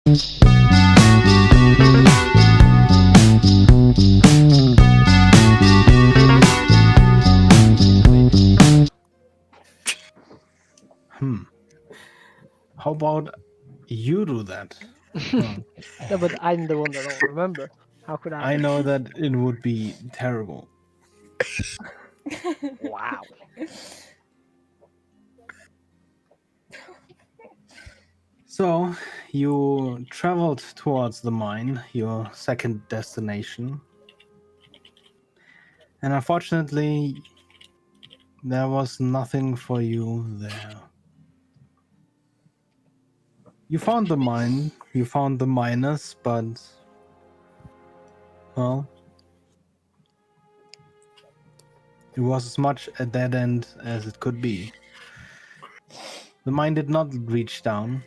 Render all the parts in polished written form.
How about you do that? No, but I'm the one that don't remember. How could I? I know that it would be terrible. Wow. So, you traveled towards the mine, your second destination. And unfortunately, there was nothing for you there. You found the mine, you found the miners, but, well, it was as much a dead end as it could be. The mine did not reach down.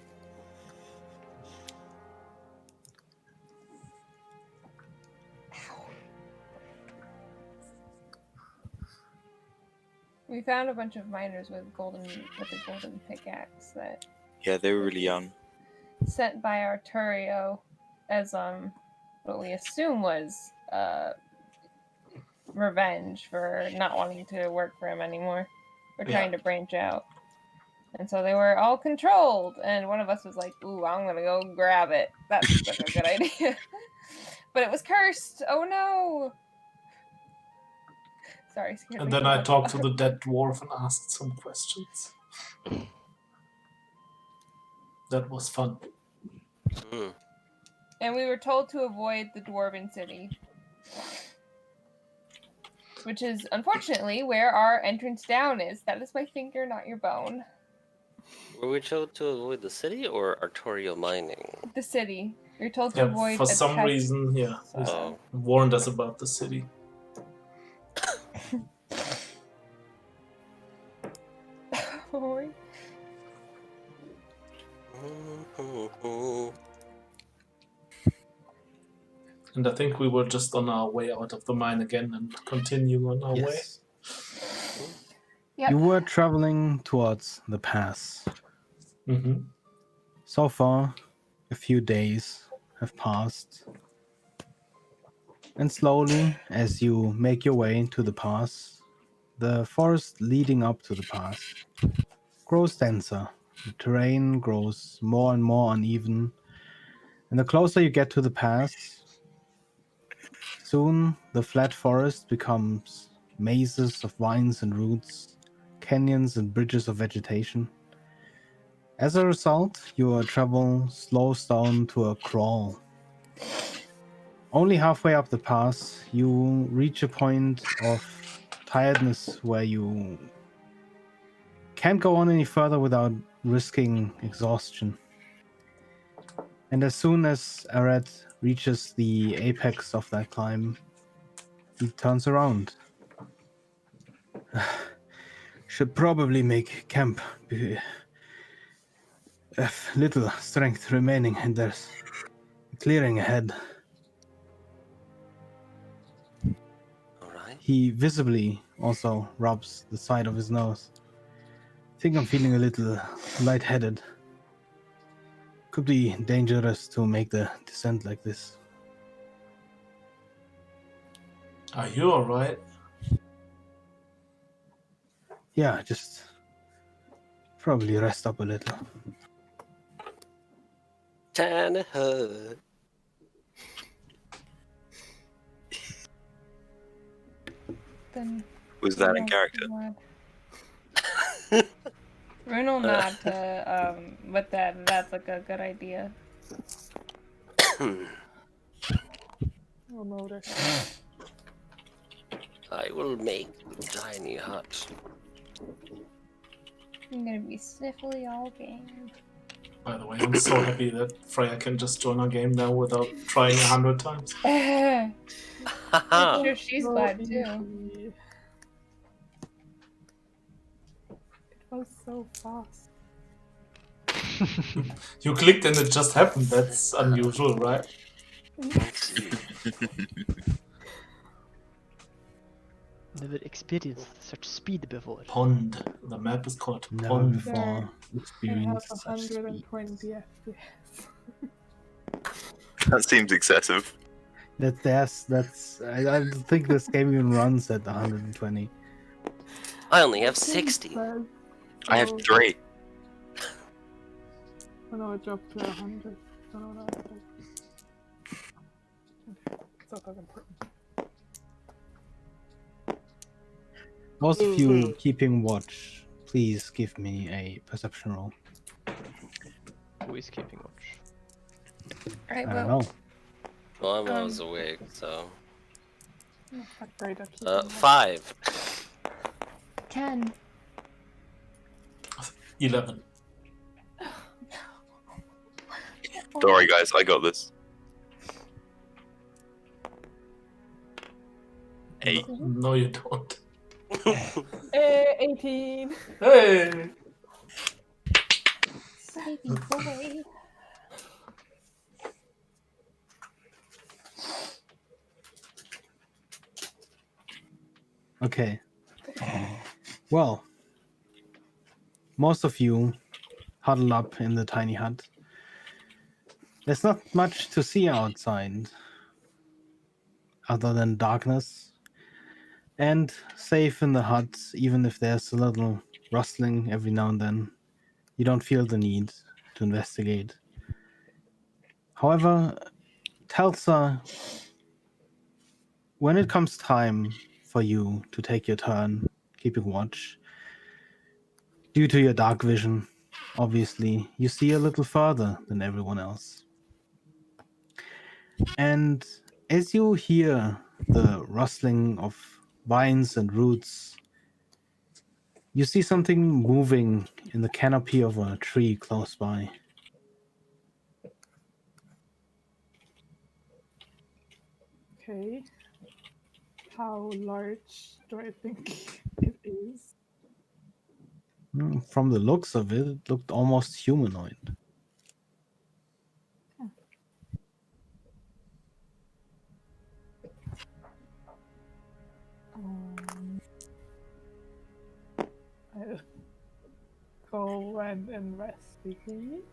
We found a bunch of miners with a golden pickaxe that Yeah, they were really young. sent by Arturio as what we assume was revenge for not wanting to work for him anymore. We're trying to branch out. And so they were all controlled, and one of us was like, ooh, I'm gonna go grab it. That seems like a good idea. But it was cursed. Oh no. Sorry, scared And me then so I much. talked to the dead dwarf and asked some questions. That was fun. And we were told to avoid the Dwarven City. Which is, unfortunately, where our entrance down is. That is my finger, not your bone. Were we told to avoid the city or artorial mining? The city. You're told to avoid for a some test. reason, he warned us about the city. And I think we were just on our way out of the mine again and continuing on our way. Yep. You were traveling towards the pass. Mm-hmm. So far, a few days have passed. And slowly, as you make your way to the pass, the forest leading up to the pass grows denser. The terrain grows more and more uneven. And the closer you get to the pass, soon the flat forest becomes mazes of vines and roots, canyons and bridges of vegetation. As a result, your travel slows down to a crawl. Only halfway up the pass, you reach a point of tiredness where you can't go on any further without risking exhaustion. And as soon as Arad reaches the apex of that climb, he turns around. Should probably make camp. Have little strength remaining, and there's a clearing ahead. Alright. He visibly also rubs the side of his nose. I think I'm feeling a little lightheaded. Could be dangerous to make the descent like this. Are you alright? Yeah, just probably rest up a little. Tannehill. Then Was that in character? Rune will nod to with that's like a good idea. I'll notice. I will make a tiny hut. I'm gonna be sniffly all game. By the way, I'm so happy that Freya can just join our game now without trying 100 times. I'm Haha! sure she's So glad too. easy. It was so fast. You clicked and it just happened. That's unusual, right? Never experienced such speed before. Pond. The map is called Never Pond. before I have experienced such speed. 120 FPS. That seems excessive. I think this game even runs at 120. I only have It 60. says, I have oh, 3. oh no, it dropped to 100. Oh no, no, no. It's not that important. Those of you keeping watch, please give me a perception roll. Who is keeping watch? Right, I don't well, know. Well, I'm always awake, so. I'm not great at keeping watch. 5. 10. 11. Don't worry, guys. I got this. 8. No, you don't. 18. Hey! Baby boy. Okay. Well, most of you huddle up in the tiny hut. There's not much to see outside other than darkness. And safe in the hut, even if there's a little rustling every now and then, you don't feel the need to investigate. However, Telsa, when it comes time for you to take your turn keeping watch, due to your dark vision, obviously, you see a little further than everyone else. And as you hear the rustling of vines and roots, you see something moving in the canopy of a tree close by. Okay. How large do I think it is? From the looks of it, it looked almost humanoid. I'll go and investigate.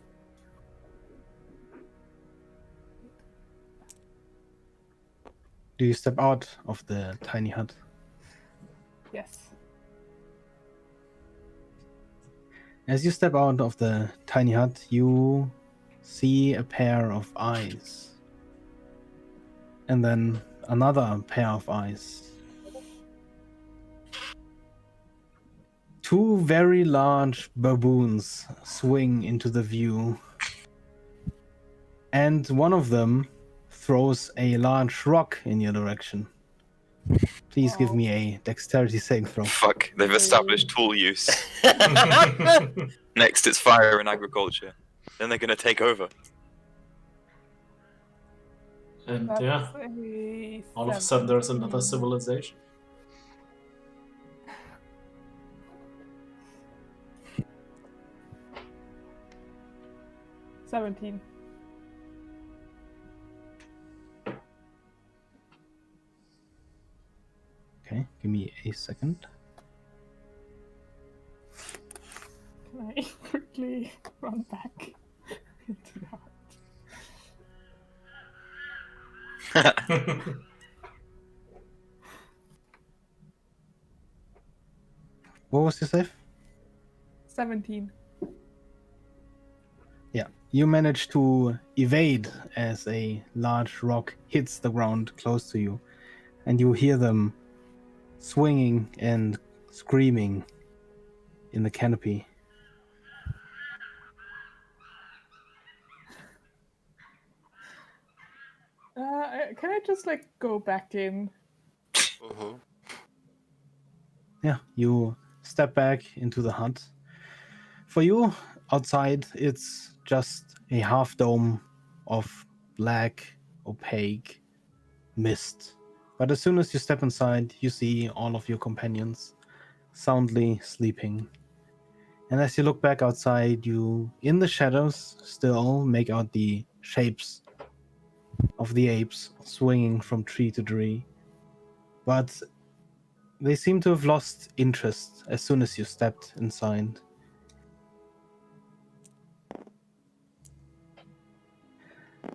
Do you step out of the tiny hut? Yes. As you step out of the tiny hut, you see a pair of eyes. And then another pair of eyes. Two very large baboons swing into the view. And one of them throws a large rock in your direction. Please give me a dexterity saving throw. Fuck, they've established tool use. And Next, it's fire and agriculture. Then they're gonna take over. That's yeah, a all of a sudden there's another 17. civilization. $17. Okay, give me a second. Can I quickly run back into the hut? What was your save? 17. Yeah, you manage to evade as a large rock hits the ground close to you, and you hear them swinging and screaming in the canopy. Can I just like go back in? Mm-hmm. Yeah, you step back into the hut. For you, outside, it's just a half dome of black, opaque mist. But as soon as you step inside, you see all of your companions soundly sleeping. And as you look back outside, you, in the shadows, still make out the shapes of the apes swinging from tree to tree. But they seem to have lost interest as soon as you stepped inside.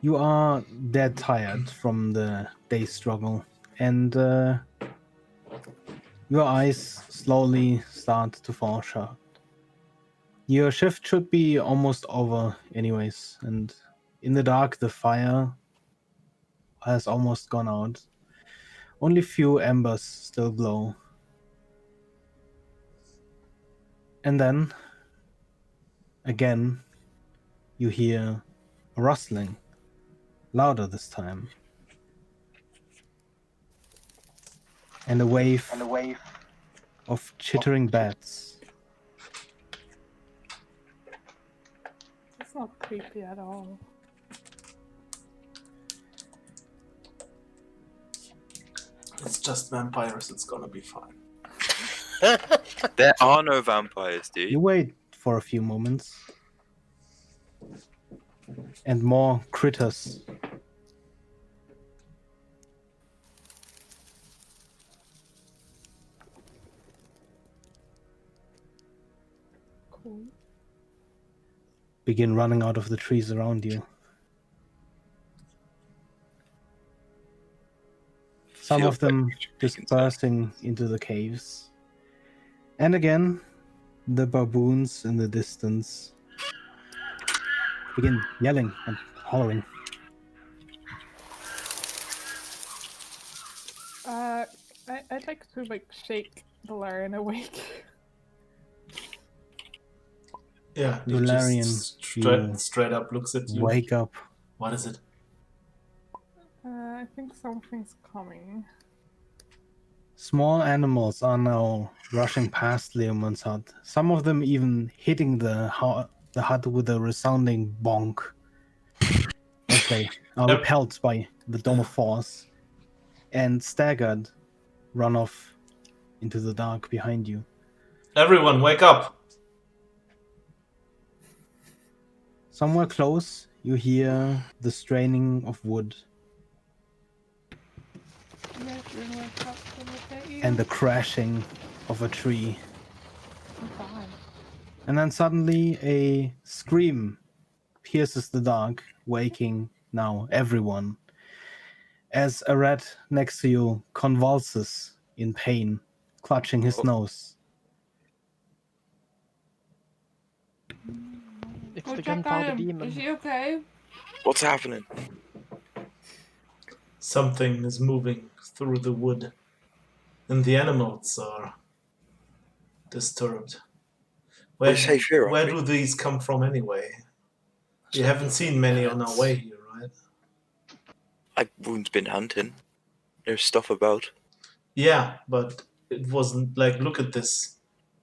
You are dead tired from the day's struggle, and your eyes slowly start to fall shut. Your shift should be almost over anyways, and in the dark the fire has almost gone out. Only few embers still glow. And then, again, you hear a rustling, louder this time. And a wave of chittering bats. It's not creepy at all. It's just vampires, it's gonna be fine. There are no vampires, dude. You wait for a few moments. And more critters. Cool. Begin running out of the trees around you. Some Feels of them like we should be dispersing into the caves. And again, the baboons in the distance begin yelling and hollering. I'd like to like shake the Larian awake. Yeah, he Valerian, just you straight up looks at you. wake up. What is it? I think something's coming. Small animals are now rushing past Leomund's hut. Some of them even hitting the hut with a resounding bonk as they are Yep. repelled by the dome of force and staggered, run off into the dark behind you. Everyone, wake up! Somewhere close, you hear the straining of wood and the crashing of a tree. And then suddenly a scream pierces the dark, waking now everyone, as a rat next to you convulses in pain, clutching his nose. It's Go the check on gunpowder him. demon. Is he okay? What's happening? Something is moving through the wood, and the animals are disturbed. We're safe here, aren't Where we? do these come from anyway? We haven't seen many on our way here, right? Everyone's been hunting. There's stuff about. Yeah, but it wasn't like, look at this.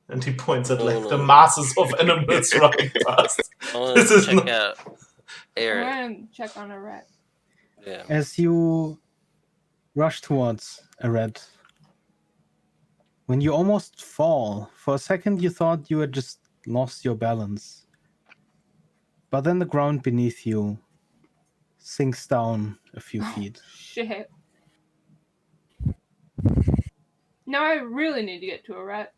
And he points at like the No. masses of animals running past. I want This to is check not- out I'm Eric. gonna check on a rat. Yeah. As you rush towards a rat, when you almost fall, for a second you thought you had just lost your balance. But then the ground beneath you sinks down a few feet. Shit. Now I really need to get to a rat.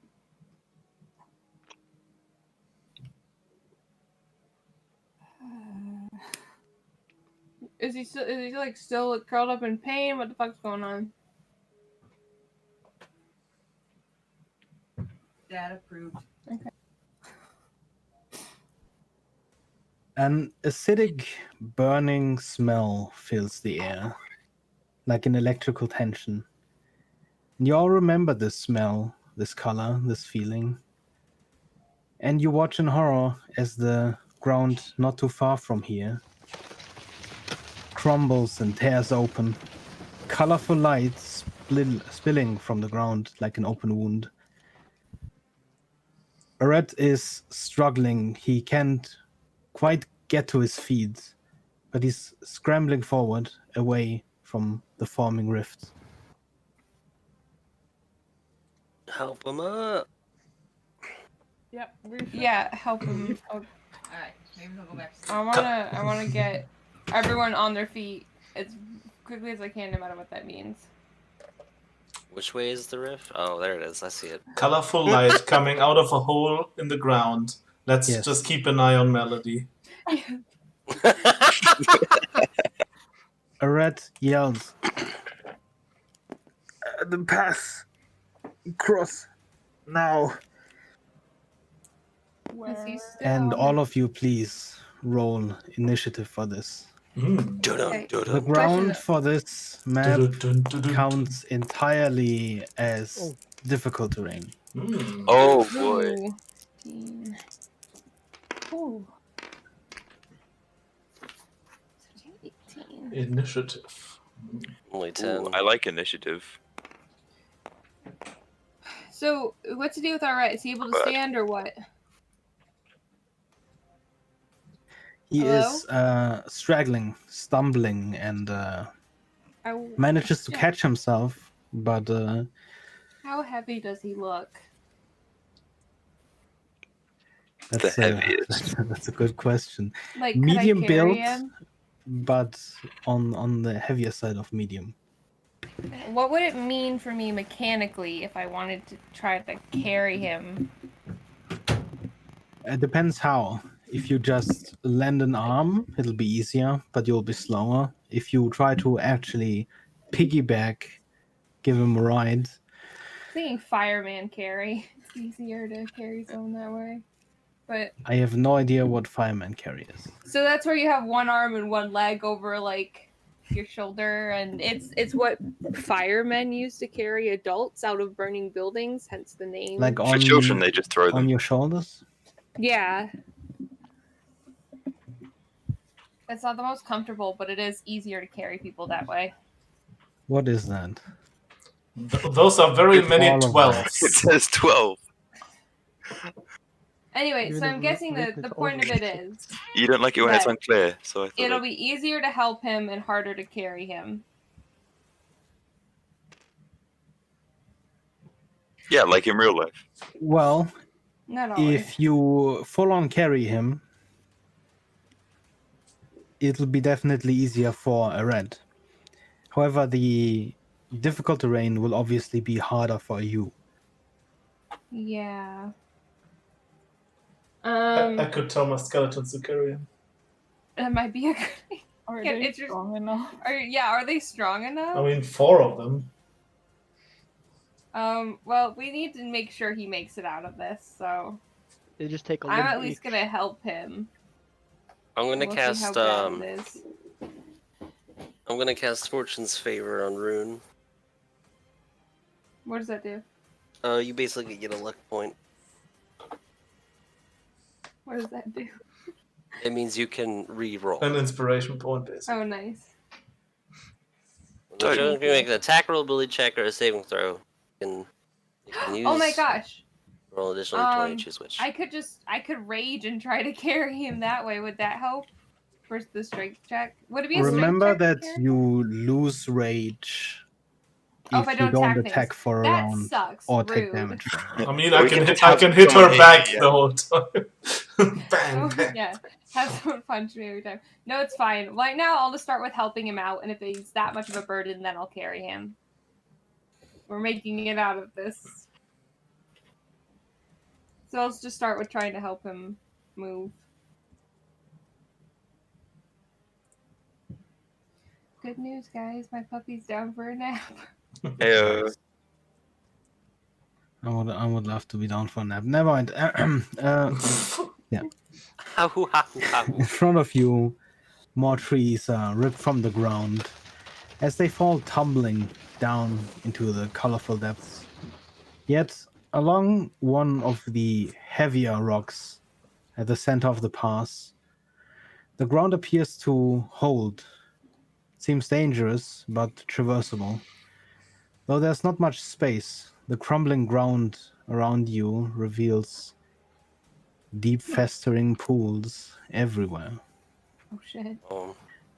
Is he still curled up in pain? What the fuck's going on? Dad approved. Okay. An acidic, burning smell fills the air, like an electrical tension. And you all remember this smell, this color, this feeling. And you watch in horror as the ground not too far from here crumbles and tears open, colorful light spilling from the ground like an open wound. A rat is struggling. He can't quite get to his feet, but he's scrambling forward away from the forming rift. Help him up. Yep. Yeah, help him. Alright, maybe he'll go back to sleep. I wanna get everyone on their feet as quickly as I can, no matter what that means. Which way is the rift? Oh, there it is. I see it. colorful light coming out of a hole in the ground. Let's Yes. just keep an eye on Melody. Red yells, "The path! Cross! Now!" Is he Where? still And on all of you, please roll initiative for this. Mm. Dun-dun, Okay. The dun-dun. ground for this map Dun-dun-dun-dun-dun. counts entirely as Oh. difficult terrain. Mm. Oh boy. Ooh. 15. Ooh. 17, 18. Initiative. Only Ooh, 10. I like initiative. So, what's the deal with our right? Is he able to But- stand or what? He Hello? is straggling, stumbling, and I- manages to yeah. catch himself, but How heavy does he look? that's The heaviest. that's a good question. Like, Medium could I carry build, him? but on the heavier side of medium. What would it mean for me mechanically if I wanted to try to carry him? It depends how. If you just lend an arm, it'll be easier, but you'll be slower. If you try to actually piggyback, give him a ride, Thinking fireman carry. It's easier to carry someone that way. But I have no idea what fireman carry is. so that's where you have one arm and one leg over like your shoulder, and it's what firemen use to carry adults out of burning buildings, hence the name. Like For on children, they just throw on them. your shoulders. Yeah. It's not the most comfortable, but it is easier to carry people that way. What is that? Those are very It's many all of 12s. It says 12. Anyway, Even so if I'm it guessing was that written, the it's point of it overrated. is You don't like it when it's That- unclear, so I thought it'll I'd- be easier to help him and harder to carry him. Yeah, like in real life. Well, Not always. if you full on carry him, it'll be definitely easier for a red. However, the difficult terrain will obviously be harder for you. Yeah. I could tell my skeletons to carry him. That might be a good. Are Yeah, they it's just- strong enough? Are they strong enough? I mean, 4 of them. Well, we need to make sure he makes it out of this, so They just take a I'm limb at least each. gonna help him. I'm gonna We'll see how cast bad it is. I'm gonna cast Fortune's Favor on Rune. What does that do? You basically get a luck point. What does that do? It means you can re-roll. An inspiration point, basically. Oh, nice. If you make an attack roll, ability check, or a saving throw, you can use Oh my gosh! roll additional d20, choose which. I could rage and try to carry him that way. Would that help? For the strength check? Would it be a Remember strength check that to carry? you lose rage Oh, if if I you don't don't attack attack things. for a That round sucks. or take Rude. damage for a round. I mean, Or I we can can hit, just I have can hit someone her hit back you, the whole time. Bang, Oh, bang. yeah, have someone punch me every time. No, it's fine. Right now, I'll just start with helping him out, and if he's that much of a burden, then I'll carry him. We're making it out of this. So let's just start with trying to help him move. Good news, guys. My puppy's down for a nap. Hey, I would love to be down for a nap. Never mind. In front of you, more trees are ripped from the ground as they fall tumbling down into the colorful depths. Yet, along one of the heavier rocks at the center of the pass, the ground appears to hold. It seems dangerous, but traversable. Though there's not much space, the crumbling ground around you reveals deep festering pools everywhere. Oh shit.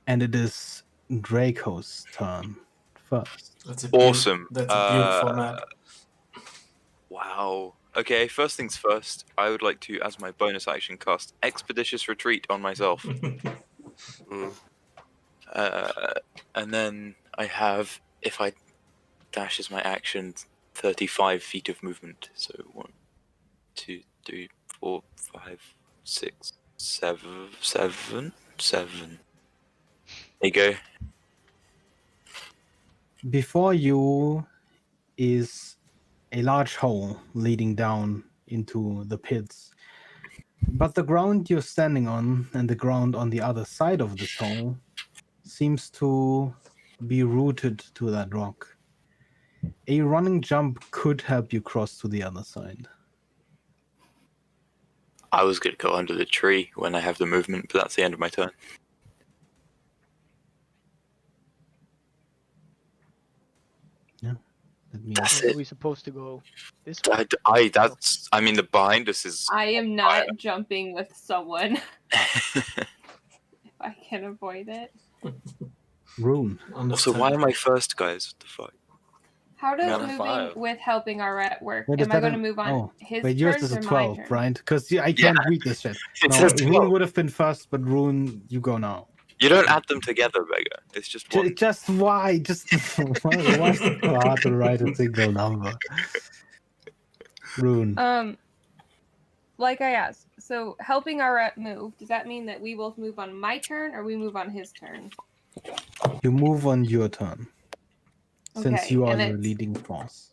And it is Draco's turn first. That's a awesome. That's a beautiful map. Wow. Okay, first things first, I would like to, as my bonus action, cast Expeditious Retreat on myself. And then I have, if I dash as my action, 35 feet of movement. So 1, 2, 3, 4, 5, 6, 7. There you go. Before you is a large hole leading down into the pits. But the ground you're standing on and the ground on the other side of this hole seems to be rooted to that rock. A running jump could help you cross to the other side. I was going to go under the tree when I have the movement, but that's the end of my turn. That means That's Are it. we supposed to go this way? I mean, the behind us is. I am not jumping with someone if I can avoid it. Rune. So why am I first, guys? What the fuck? How does No. moving 5. with helping our rat work? Wait, is Am I that going to an- move on oh, his Wait, yours turn is a or my 12, turn? right? Because I can't read this shit. It No, says Rune 12. would have been first, but Rune, you go now. You don't add them together, Vega. It's just one. Just why? Just why is it so hard to write a single number? Rune. Like I asked, so helping our rat move, does that mean that we both move on my turn or we move on his turn? You move on your turn. Since Okay, you are and the it's- leading force.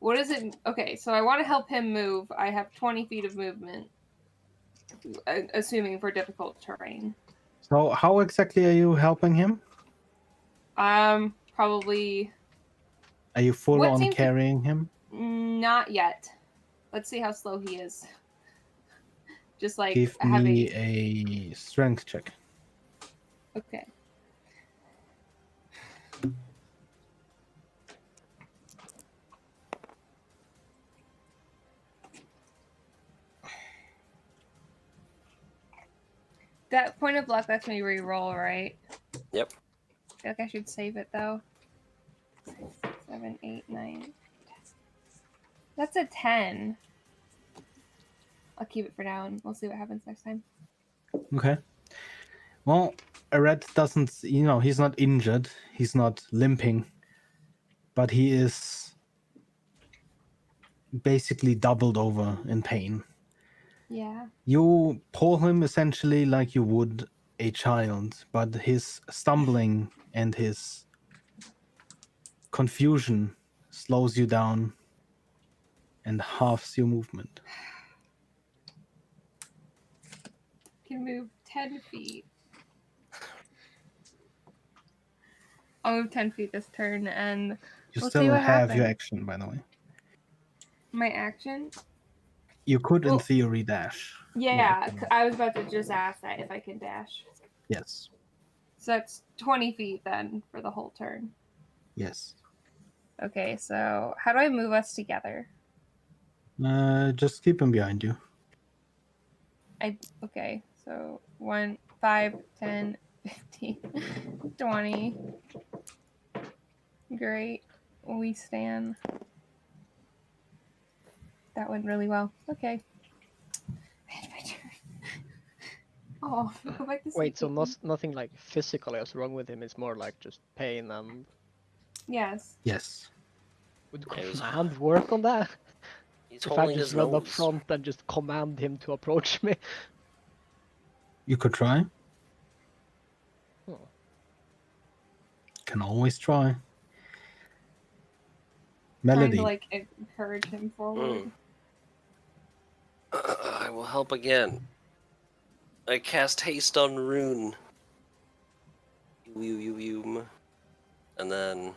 What is it? Okay, so I want to help him move. I have 20 feet of movement, assuming for difficult terrain. So how exactly are you helping him? Probably Are you full What on seems to- carrying him? not yet. Let's see how slow he is. Just like Give having. me a strength check. Okay. That point of luck lets me re-roll, right? Yep. I feel like I should save it though. 6, 7, 8, 9. 10. That's a 10. I'll keep it for now and we'll see what happens next time. Okay. Well, Red doesn't, he's not injured. He's not limping. But he is basically doubled over in pain. Yeah. You pull him essentially like you would a child, but his stumbling and his confusion slows you down and halves your movement. Can move 10 feet. I'll move 10 feet this turn and You we'll still see what have your happens. action, by the way. My action? You could, in Well, theory, dash. Yeah, I was about to just ask that if I can dash. Yes. So that's 20 feet then for the whole turn. Yes. Okay, so how do I move us together? Just keep him behind you. Okay, so 1, 5, 10, 15, 20. Great. We stand. That went really well. Okay. My turn. Oh, go back to sleep. Wait, so Caitlin. nothing like physical is wrong with him. It's more like just pain and. Yes. Yes. Would Yeah, he was- command work on that? He's If I holding just his run up nose. front and just command him to approach me. You could try. Hmm. Can always try. Trying Melody. to like encourage him forward. I will help again. I cast haste on Rune. And then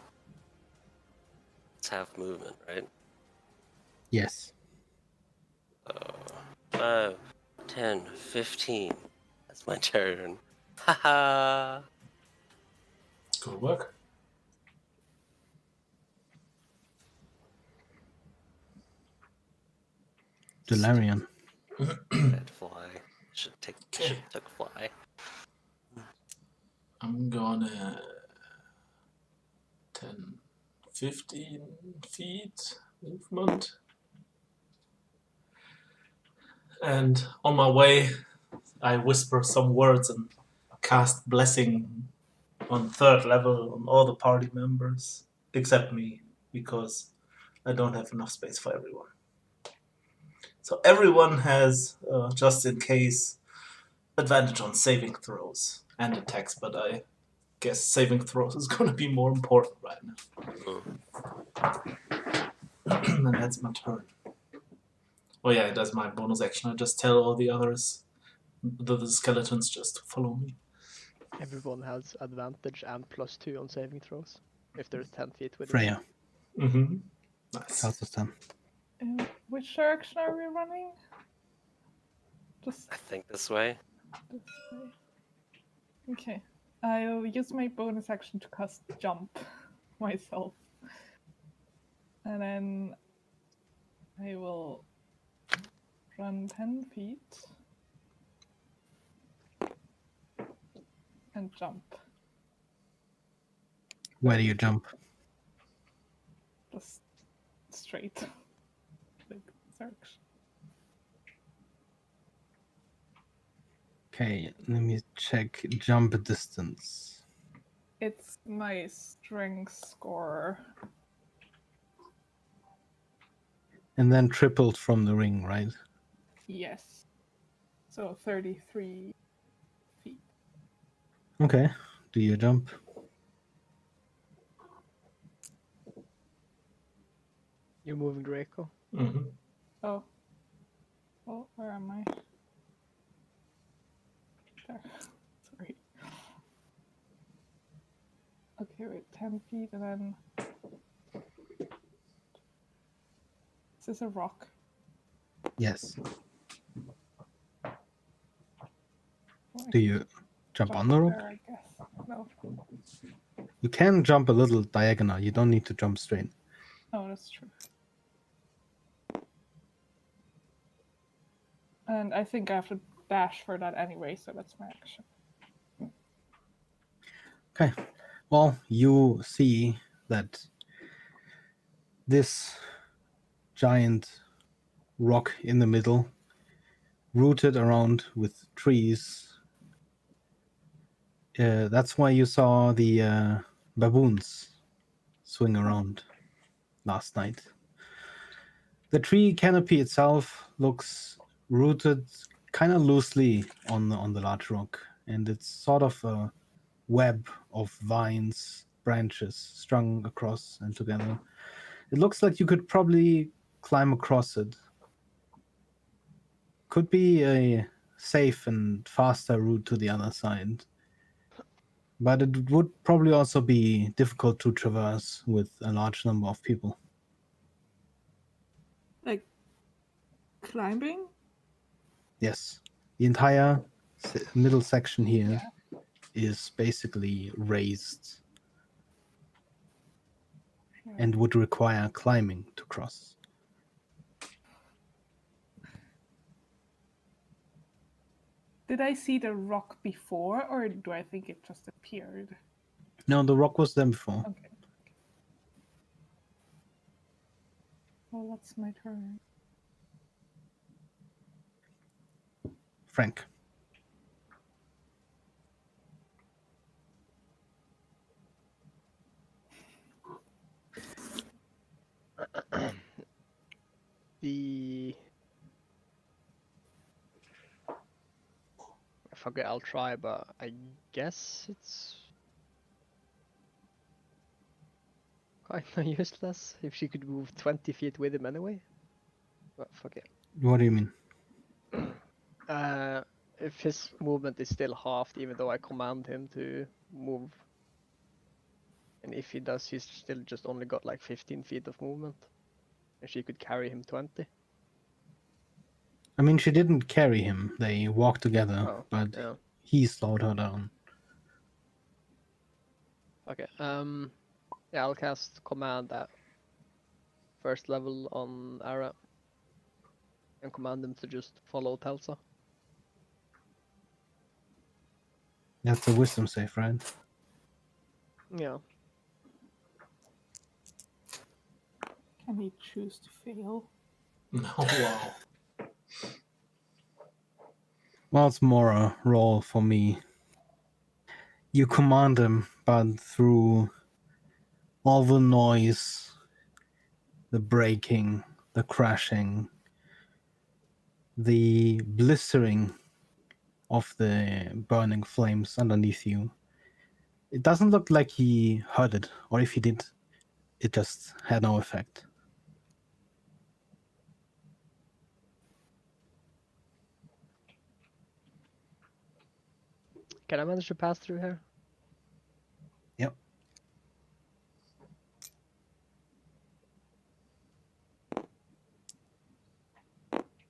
it's half movement, right? Yes. 5, 10, 15. That's my turn. Haha. Good work. Delarian. Red fly. Should Okay. took fly. I'm gonna 10, 15 feet movement. And on my way, I whisper some words and cast blessing on 3rd level on all the party members, except me, because I don't have enough space for everyone. So everyone has, just in case, advantage on saving throws and attacks, but I guess saving throws is going to be more important right now. And that's my turn. Oh yeah, that's my bonus action. I just tell all the others, the skeletons, just to follow me. Everyone has advantage and +2 on saving throws if they're 10 feet within. Freya, Mm-hmm. Nice. how's this time? Which direction are we running? Just I think this way. this way. Okay. I'll use my bonus action to cast jump myself. And then I will run 10 feet and jump. Where do you jump? Just straight. Like this direction. Okay, let me check jump distance. It's my strength score. And then tripled from the ring, right? Yes. So 33 feet. Okay, do you jump? You're moving Draco. Mm-hmm. Oh. Oh, where am I? There. Sorry. Okay, wait, 10 feet and then... Is this a rock? Yes. Oh, I Do can you jump jump on the rope? there, I guess. No. You can jump a little diagonal. You don't need to jump straight. Oh, that's true. And I think I have to dash for that anyway, so that's my action. Okay. Well, you see that this giant rock in the middle, rooted around with trees. That's why you saw the baboons swing around last night. The tree canopy itself looks rooted kind of loosely on the large rock, and it's sort of a web of vines, branches strung across and together. It looks like you could probably climb across it. Could be a safe and faster route to the other side, but it would probably also be difficult to traverse with a large number of people. Like, climbing? Yes, the entire middle section here is basically raised and would require climbing to cross. Did I see the rock before, or do I think it just appeared? No, the rock was there before. Okay. Well, that's my turn. Frank. Fuck it, I'll try, but I guess it's kinda useless if she could move 20 feet with him anyway. But fuck it. What do you mean? If his movement is still halved, even though I command him to move, and if he does, he's still just only got like 15 feet of movement, and she could carry him 20. I mean, she didn't carry him. They walked together, Oh, but yeah. he slowed her down. Okay. Yeah, I'll cast command at first level on Ara, and command them to just follow Telsa. That's a wisdom save, right? Yeah. Can he choose to fail? Oh, wow. Well, it's more a roll for me. You command him, but through all the noise, the breaking, the crashing, the blistering of the burning flames underneath you, It doesn't look like he heard it, or if he did, it just had no effect. Can I manage to pass through here? Yep.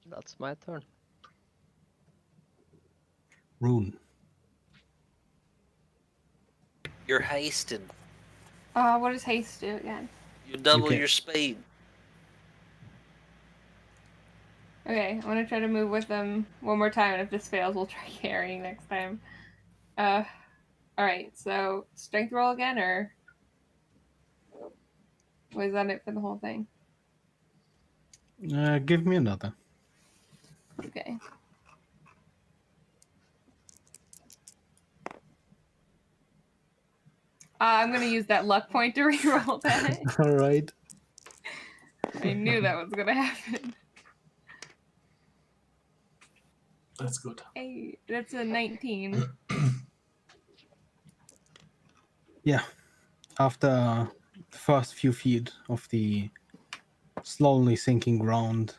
That's my turn. Rune. You're hasted. What does haste do again? You double get- your speed. Okay, I'm gonna try to move with them one more time, and if this fails, we'll try carrying next time. Alright, so strength roll again, or was that it for the whole thing? Give me another. Okay. I'm gonna use that luck point to reroll that. All right. I knew that was gonna happen. That's good. Hey, that's a 19. Yeah. After the first few feet of the slowly sinking ground,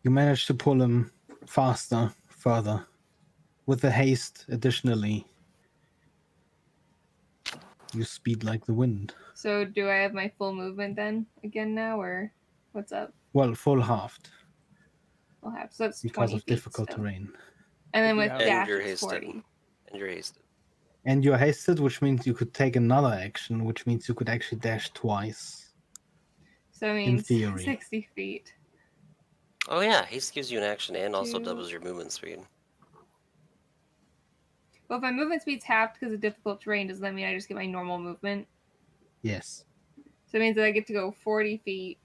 you manage to pull him faster, further. With the haste, additionally, you speed like the wind. So do I have my full movement then again now, or what's up? Well, full halved I'll have so that's because 20 of feet difficult still. terrain. And then You with have- And dash you're it's hasted. 40. And you're hasted. And you're hasted, which means you could take another action, which means you could actually dash twice. So it In means theory. 60 feet. Oh yeah, haste gives you an action and also 2. doubles your movement speed. Well, if my movement speed's halved because of difficult terrain, does that mean I just get my normal movement? Yes. So it means that I get to go 40 feet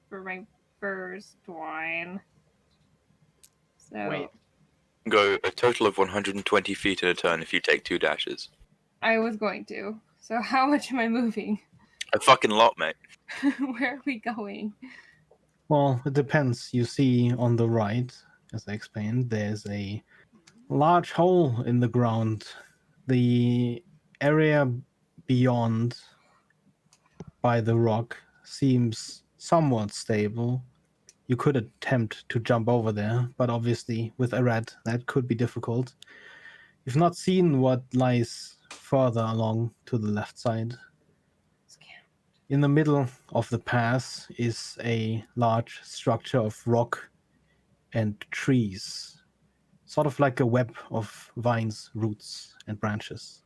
for my first one. So Wait. Go a total of 120 feet in a turn if you take 2 dashes. I was going to. So how much am I moving? A fucking lot, mate. Where are we going? Well, it depends. You see on the right, as I explained, there's a large hole in the ground. The area beyond by the rock seems somewhat stable. You could attempt to jump over there, but obviously with a rat that could be difficult. You've not seen what lies further along to the left side. In the middle of the pass is a large structure of rock and trees, sort of like a web of vines, roots, and branches.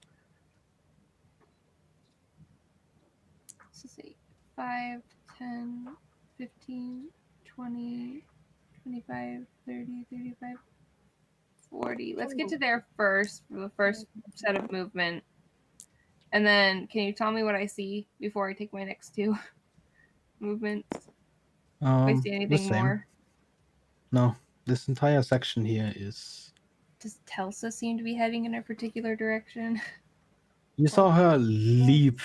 So see, 5, 10, 15, 20, 25, 30, 35, 40. Let's get to there first for the first set of movement. And then can you tell me what I see before I take my next 2 movements? If I see The anything same. more. No, this entire section here is. Does Telsa seem to be heading in a particular direction? You saw her leap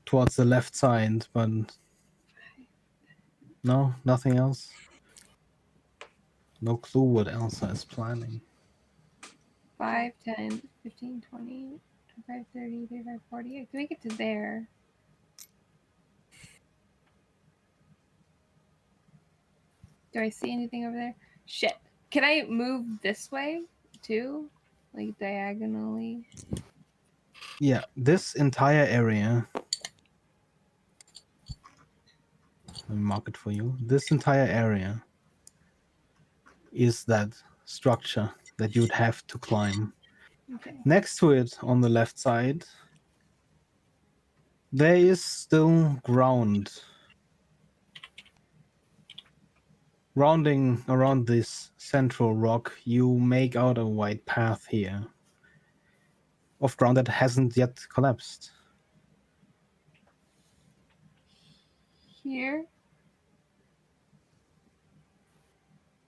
towards the left side, but no, nothing else. No clue what Elsa is planning. 5, 10, 15, 20, 25, 30, 35, 40. I can make it to there. Do I see anything over there? Shit. Can I move this way too? Like diagonally? Yeah, this entire area. Let me mark it for you. This entire area is that structure that you'd have to climb. Okay. Next to it, on the left side, there is still ground. Rounding around this central rock, you make out a wide path here of ground that hasn't yet collapsed. Here?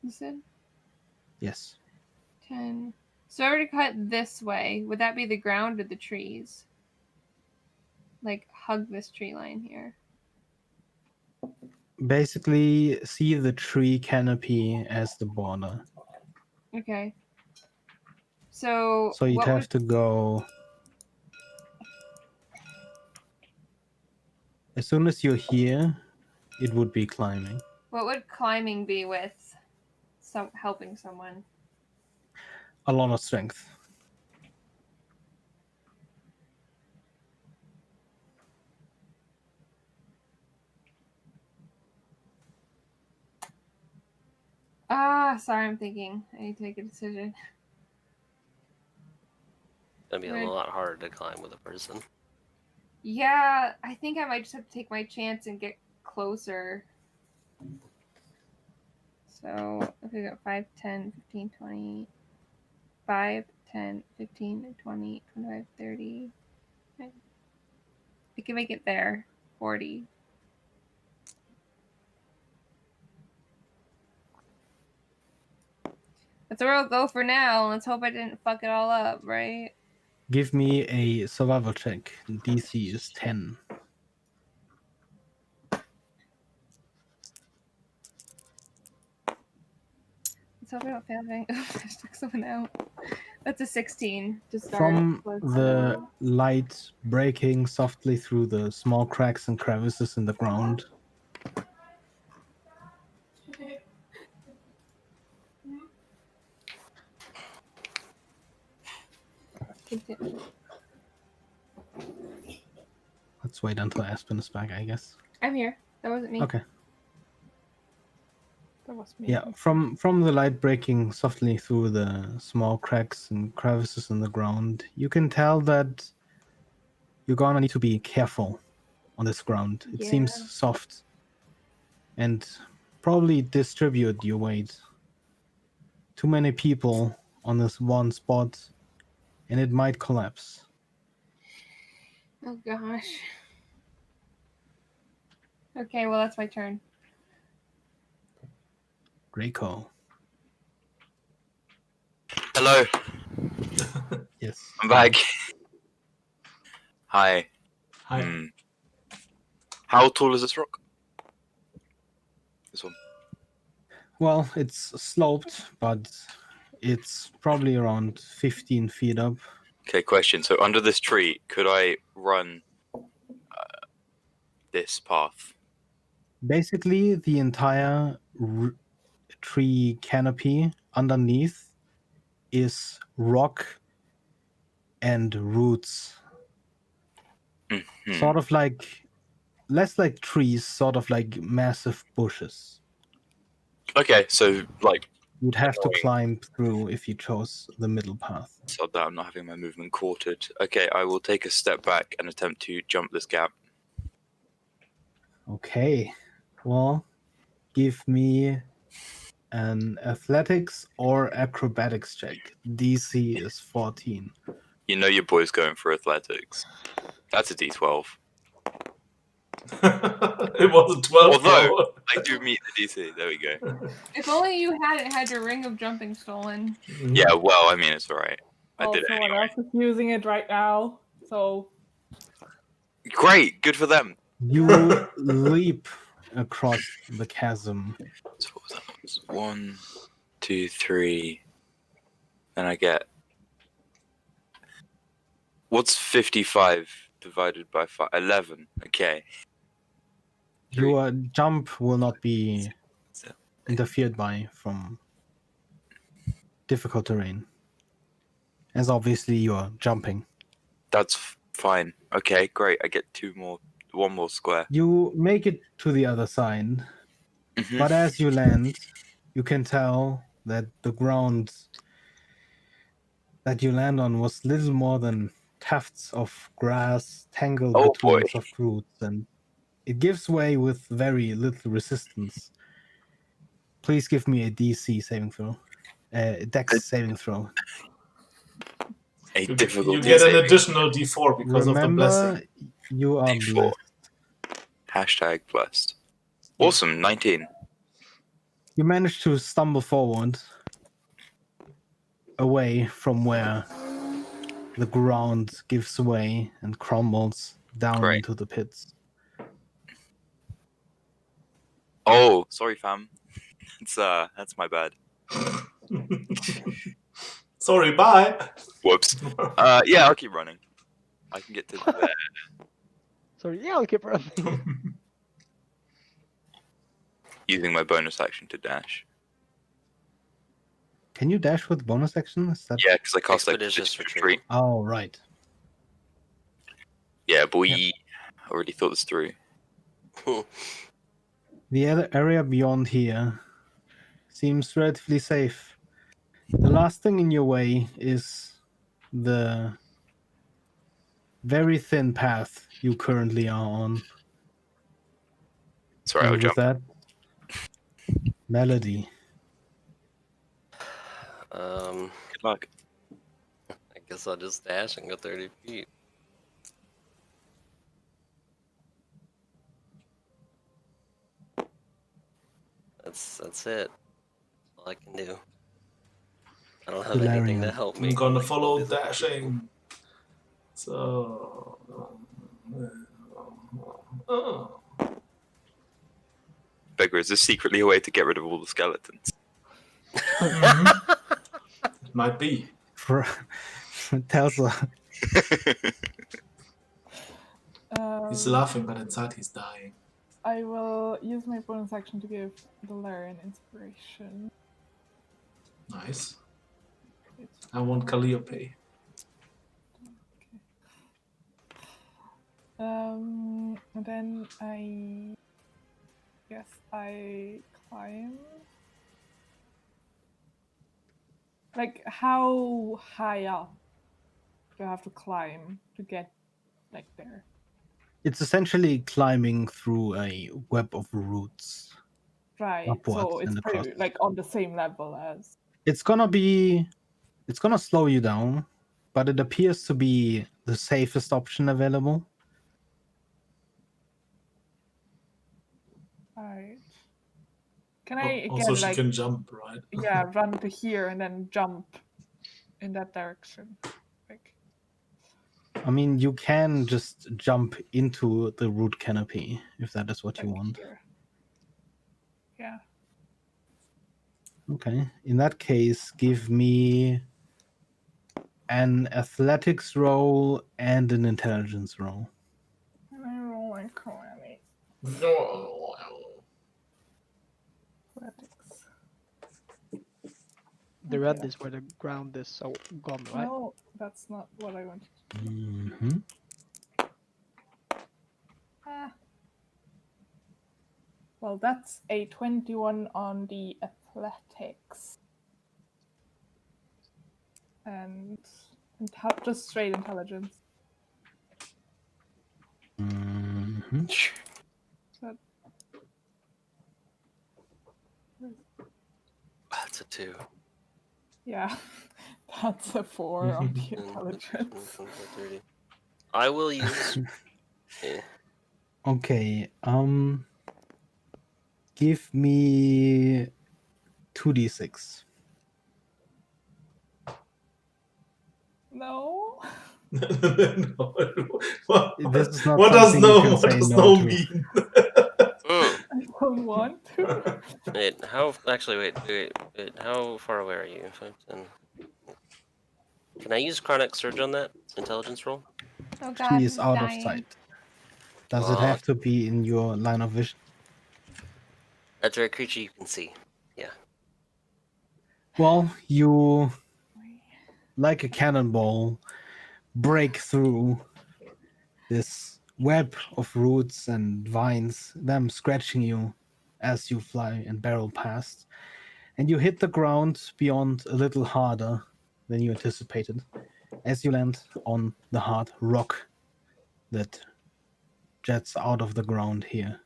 You said? Yes. 10. So I already cut this way. Would that be the ground or the trees? Like hug this tree line here. Basically, see the tree canopy as the border. Okay. So So you'd what have would to go. As soon as you're here, it would be climbing. what would climbing be with some helping someone? A lot of strength. Sorry, I'm thinking. I need to make a decision. It'd be a Would- lot harder to climb with a person. Yeah, I think I might just have to take my chance and get closer. So if we got 5, 10, 15, 20, 5, 10, 15, 20, 25, 30. We can make it there. 40. That's where I'll go for now. Let's hope I didn't fuck it all up, right? Give me a survival check. DC is 10. Let's hope I don't fail anything. I just took someone out. That's a 16 to start. From Plus, the light breaking softly through the small cracks and crevices in the ground, let's wait until Aspen is back, I guess. I'm here. That wasn't me. Okay. That was me. Yeah, from the light breaking softly through the small cracks and crevices in the ground, you can tell that you're gonna need to be careful on this ground. It seems Yeah. soft. And probably distribute your weight. Too many people on this one spot, and it might collapse. Oh gosh. Okay, well that's my turn. Draco. Hello, Yes. I'm back. Hi. Hi. Hmm. How tall is this rock? This one. Well, it's sloped, but it's probably around 15 feet up. Okay, question. So under this tree, could I run this path? Basically, the entire tree canopy underneath is rock and roots. Mhm. Sort of like, less like trees, sort of like massive bushes. Okay, so like, You'd have to Annoying. climb through if you chose the middle path. so that I'm not having my movement quartered. Okay, I will take a step back and attempt to jump this gap. Okay. Well, give me an athletics or acrobatics check. DC is 14. You know your boy's going for athletics. That's a D12. It was a 12. Although, though. I do meet the DC. There we go. If only you hadn't had your ring of jumping stolen. Yeah, well, I mean, it's alright. I Well, did it someone anyway. else is using it right now, so Great, good for them. You leap across the chasm. So what was that? It was 1, 2, 3. Then I get. What's 55 divided by 5? 11. Okay. Your jump will not be So- interfered by from difficult terrain. As obviously you're jumping. That's fine. Okay, great. I get one more square. You make it to the other side, Mhm. but as you land, you can tell that the ground that you land on was little more than tufts of grass tangled Oh, between boy. soft roots, and it gives way with very little resistance. Please give me a DC saving throw. Dex saving throw. A You difficulty get an saving. additional D4 because of the Remember, blessing. you are D4. blessed. Hashtag blessed. Awesome, 19. You manage to stumble forward away from where the ground gives way and crumbles down Great. into the pits. Oh, sorry, fam. That's my bad. Sorry, bye. Whoops. Yeah, I'll keep running. I can get to there. Sorry, yeah, I'll keep running. Using my bonus action to dash. Can you dash with bonus action? Is that... Yeah, because I cast Expeditious retreat. Oh, right. Yeah, but we already thought this through. The other area beyond here seems relatively safe. The last thing in your way is the very thin path you currently are on. Sorry, I'll And with jump. that, Melody. Good luck. I guess I'll just dash and go 30 feet. That's it. All I can do. I don't have anything to help me. I'm gonna like, follow physical dashing. So. Oh. Beggar, is this secretly a way to get rid of all the skeletons? It might be. Telsa. He's laughing, but inside he's dying. I will use my bonus action to give the Laren inspiration. Nice. I want Calliope. And then I guess I climb. Like, how high up do I have to climb to get like there? It's essentially climbing through a web of roots. Right. Upwards So it's and across. pretty like on the same level as. It's gonna slow you down, but it appears to be the safest option available. Right. Can I again Also, she like can jump, right? yeah, run to here and then jump in that direction? Like. I mean, you can just jump into the root canopy if that is what you want. Here. Yeah. Okay. In that case, give me an athletics roll and an intelligence roll. And I roll my calamity. Athletics. The red is where the ground is so gone, right? No, that's not what I wanted to do. Mm-hmm. Well, that's a 21 on the athletics. And just straight intelligence. Mm-hmm. So That's a 2. yeah, that's a 4 on the intelligence. I will use. Okay. Give me 2d6. No. No. This is not what does something no? you can What say does no no to. mean? I don't want to. Wait, how? Actually, wait. How far away are you? 5, 10. Can I use Chronic Surge on that intelligence roll? Oh god, She is he's out of dying. sight. Does it have to be in your line of vision? That's a creature you can see. Yeah. Well, you, like a cannonball, break through this web of roots and vines, them scratching you as you fly and barrel past. And you hit the ground beyond a little harder than you anticipated as you land on the hard rock that jets out of the ground here.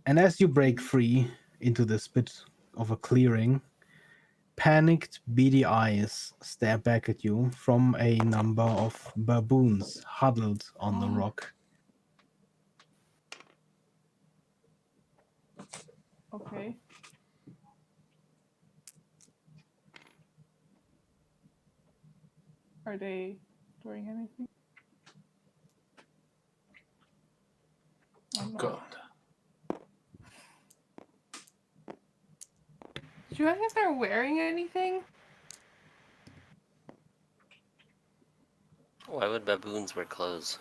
And as you break free into this bit of a clearing, panicked, beady eyes stare back at you from a number of baboons huddled on the rock. Okay. Are they doing anything? God. Do I think they're wearing anything? Why would baboons wear clothes?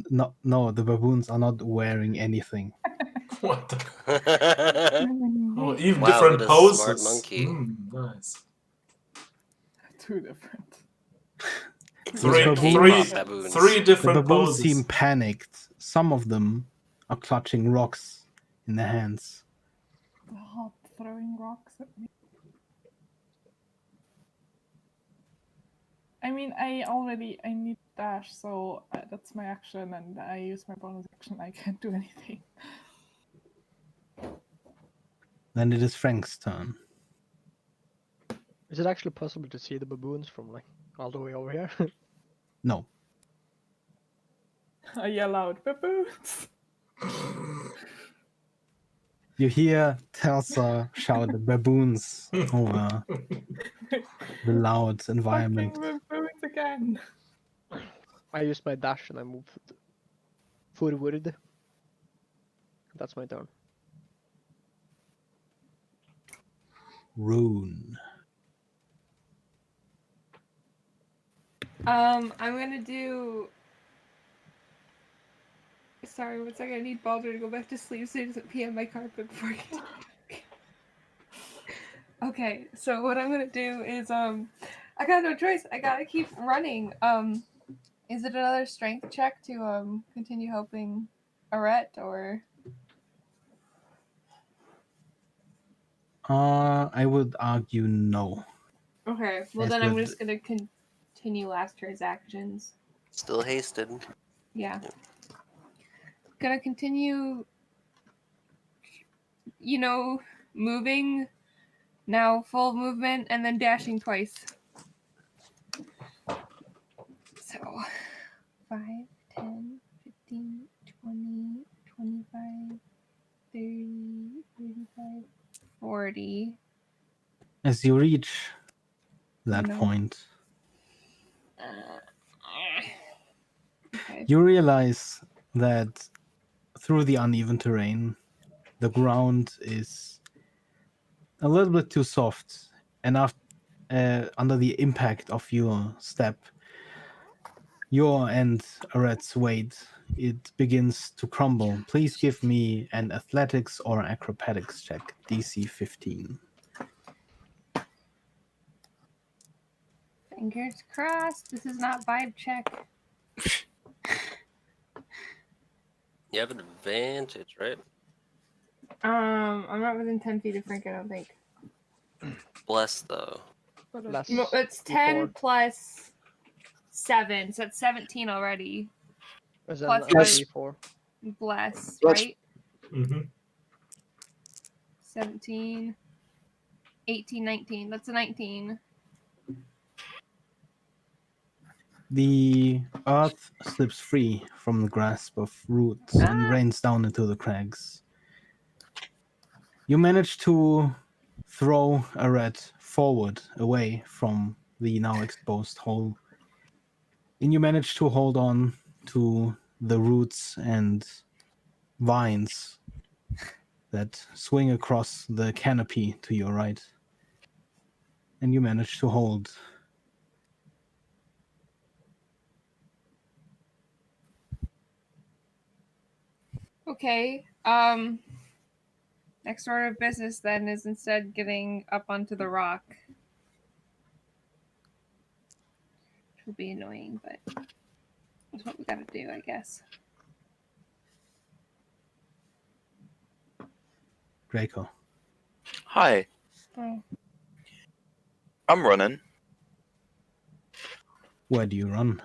No, the baboons are not wearing anything. What the? wow, Oh, even what different a poses. smart monkey. Nice. Two different. Three K-pop baboons. three The different baboons poses. seem panicked. Some of them are clutching rocks in their hands. The hot throwing rocks at me. I mean, I need dash, so that's my action, and I use my bonus action. I can't do anything. Then it is Frank's turn. Is it actually possible to see the baboons from like all the way over here? No. I yell out, baboons! You hear Telsa shout baboons over the loud environment. Fucking baboons again! I used my dash and I moved forward. That's my turn. Rune. I'm gonna do. Sorry, one second. I need Baldur to go back to sleep so he doesn't pee on my carpet before I get to work. Okay, so what I'm gonna do is I got no choice. I gotta keep running. Is it another strength check to continue helping Arette or? I would argue no. Okay, well As then I'm with- just gonna continue last tur's actions. Still hasted. Yeah. Gonna continue, moving, now full movement, and then dashing twice. So, 5, 10, 15, 20, 25, 30, 35, 40. As you reach that No. point, Okay. you realize that through the uneven terrain, the ground is a little bit too soft, and under the impact of your step, your and Aret's weight, it begins to crumble. Please give me an athletics or acrobatics check, DC 15. Fingers crossed. This is not vibe check. You have an advantage, right? I'm not within 10 feet of Frank, I don't think. Bless, though. Less No, it's 10 D4. plus 7, so it's 17 already. Is that Plus a my D4? bless, Yes. right? Mm-hmm. 17, 18, 19. That's a 19. The earth slips free from the grasp of roots and Ah. rains down into the crags. You manage to throw Aret forward away from the now exposed hole. And you manage to hold on to the roots and vines that swing across the canopy to your right. And you manage to hold. Okay. Next order of business then is instead getting up onto the rock. Which will be annoying, but that's what we gotta do, I guess. Draco. Hi, Oh. I'm running. Where do you run?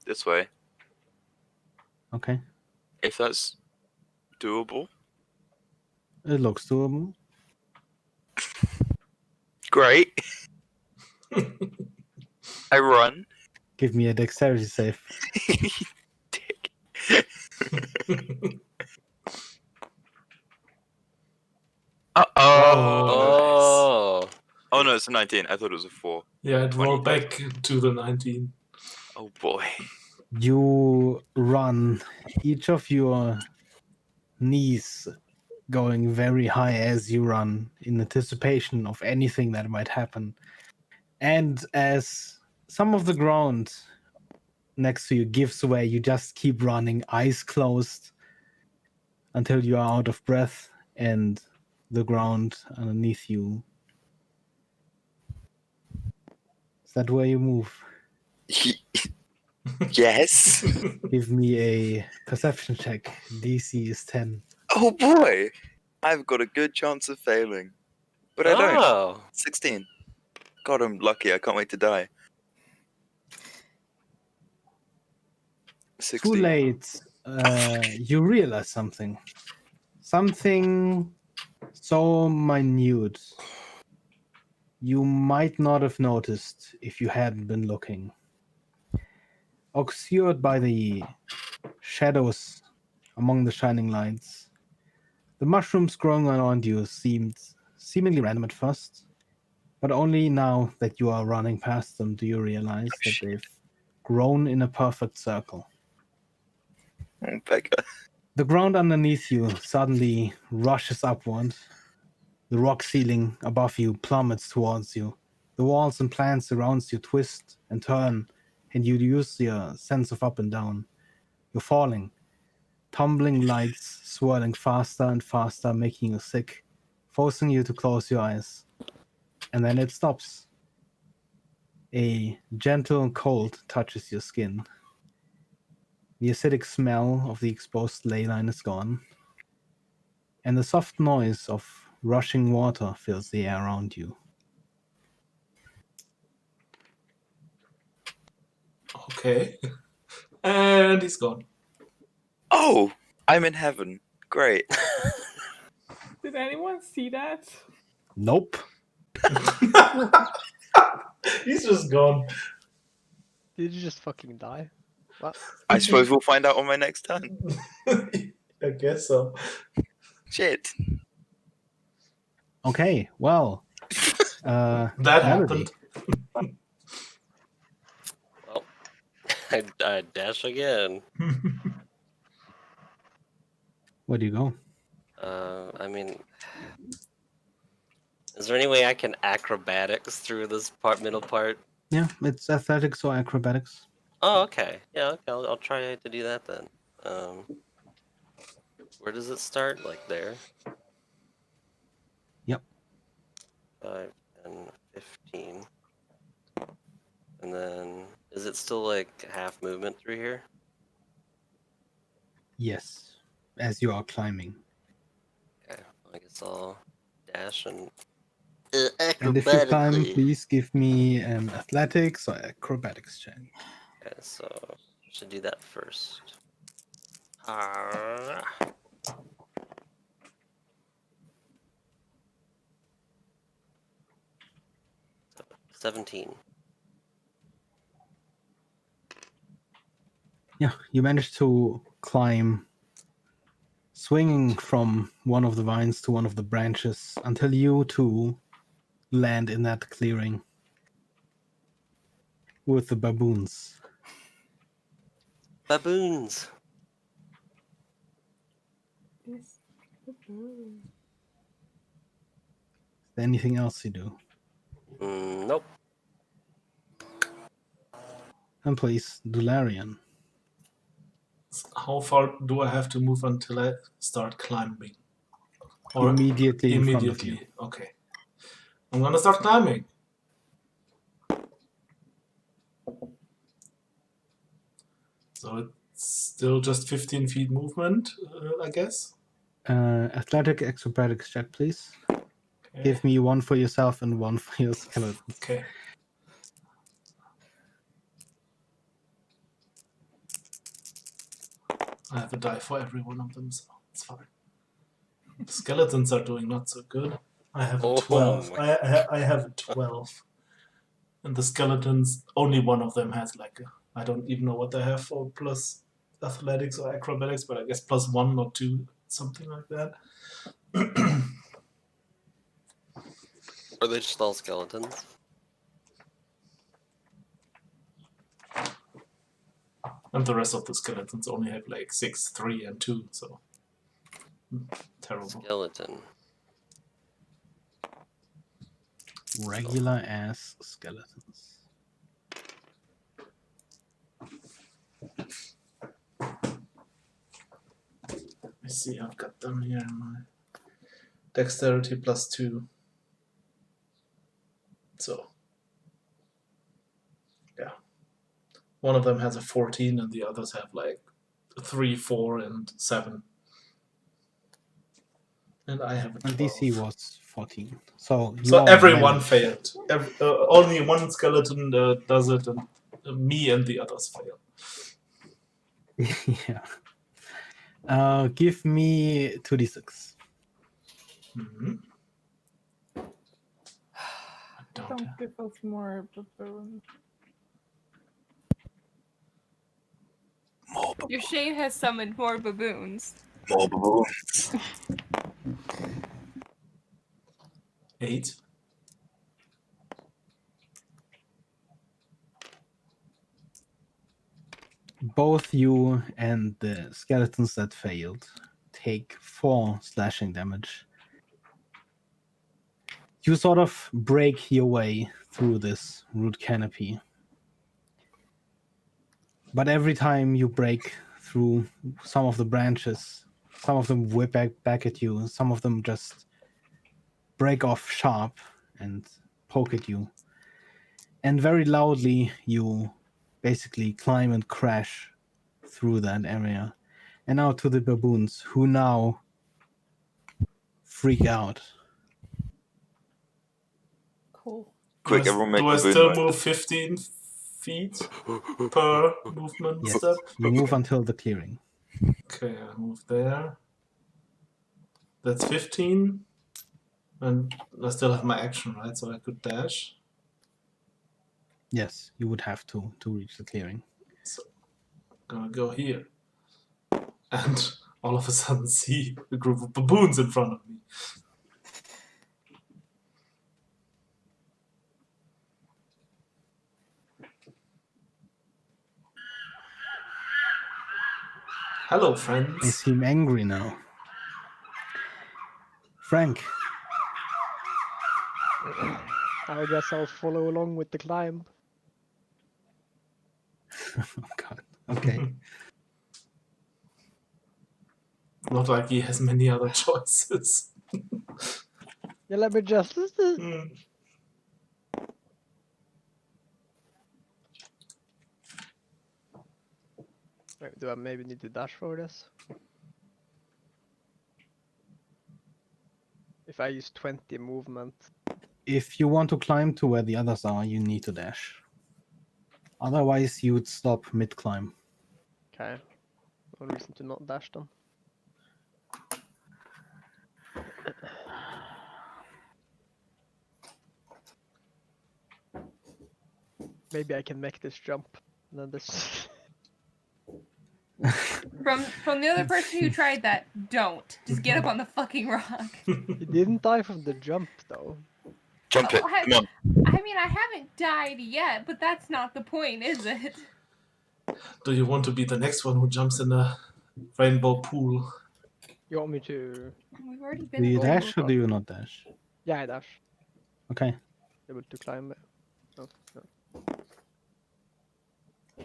This way. Okay. If that's doable. It looks doable. Great. I run. Give me a dexterity save. Dick. Oh. Oh no, it's a 19. I thought it was a 4. Yeah, it 20. rolled back to the 19. Oh boy. You run. Each of your knees going very high as you run in anticipation of anything that might happen. And as some of the ground next to you gives way, you just keep running, eyes closed, until you are out of breath and the ground underneath you. Is that where you move? Yes. Give me a perception check. DC is 10. Oh boy, I've got a good chance of failing, but I don't. Oh. 16. God, I'm lucky. I can't wait to die. 16. Too late. You realize something. Something so minute you might not have noticed if you hadn't been looking. Obscured by the shadows among the shining lights, the mushrooms growing around you seemed seemingly random at first, but only now that you are running past them do you realize that they've grown in a perfect circle. Oh, Becca. The ground underneath you suddenly rushes upward. The rock ceiling above you plummets towards you. The walls and plants around you twist and turn, and you use your sense of up and down. You're falling. Tumbling lights swirling faster and faster, making you sick, forcing you to close your eyes. And then it stops. A gentle cold touches your skin. The acidic smell of the exposed ley line is gone, and the soft noise of rushing water fills the air around you. Okay. And he's gone. Oh, I'm in heaven. Great. Did anyone see that? Nope. He's just gone. Did you just fucking die? What? I suppose we'll find out on my next turn. I guess so. Shit. Okay, well. That Melody. happened. Well, I dash again. Where do you go? I mean, is there any way I can acrobatics through this middle part? Yeah, it's athletics or acrobatics. Oh, okay. Yeah, okay. I'll try to do that then. Where does it start? Like there? Yep. 5, 10, 15. And then, is it still like half movement through here? Yes, as you are climbing. Okay, I guess I'll dash and And if you climb, acrobatically. please give me an athletics or acrobatics check. Okay, so should do that first. Ah. 17. Yeah, you managed to climb, swinging from one of the vines to one of the branches until you too land in that clearing with the baboons. Baboons. Is the bird. Is there anything else you do? Nope. And please, Dularian. How far do I have to move until I start climbing? Or Immediately in front of you. Okay. I'm gonna start climbing. So it's still just 15 feet movement, I guess. Athletic acrobatics check, please. Okay. Give me one for yourself and one for your skeletons. Okay. I have a die for every one of them, so it's fine. The skeletons are doing not so good. I have a Oh 12. my. I have a 12. And the skeletons, only one of them has like I don't even know what they have for plus athletics or acrobatics, but I guess plus 1 or 2, something like that. Are they just all skeletons? And the rest of the skeletons only have like 6, 3, and 2, so. Terrible. Skeleton. Regular ass skeletons. Let me see, I've got them here in my dexterity +2. So, yeah. One of them has a 14 and the others have like 3, 4, and 7. And I have a 12. And DC was 14. So So your everyone managed. failed. Only one skeleton does it, and me and the others fail. Yeah. Give me 2d6. Mm-hmm. I Don't give us more baboons. More, Your Shane has summoned more baboons. more baboons. 8. Both you and the skeletons that failed take 4 slashing damage. You sort of break your way through this root canopy. But every time you break through some of the branches, some of them whip back at you, some of them just break off sharp and poke at you. And very loudly, you basically climb and crash through that area. And out to the baboons, who now freak out. Cool. Quick, everyone make Do I baboon still noises. move 15 feet per movement Yes, step? you move until the clearing. Okay, I move there. That's 15. And I still have my action, right? So I could dash. Yes, you would have to reach the clearing. So I'm gonna go here. And all of a sudden see a group of baboons in front of me. Hello, They friends. seem angry now. Frank, I guess I'll follow along with the climb. oh god, okay. Not like he has many other choices. Yeah, let me just. Hmm. Wait, do I maybe need to dash for this? If I use 20 movement. If you want to climb to where the others are, you need to dash. Otherwise, you would stop mid-climb. Okay. No reason to not dash then. Maybe I can make this jump. And then this. From the other person who tried that, don't. Just get up on the fucking rock. He didn't die from the jump though. Jump it, Oh, come on. I mean, I haven't died yet, but that's not the point, is it? Do you want to be the next one who jumps in a rainbow pool? You want me to? We've already Do been you in Oh, dash or God. do you not dash? Yeah, I dash. Okay. Able to climb it. Oh, no.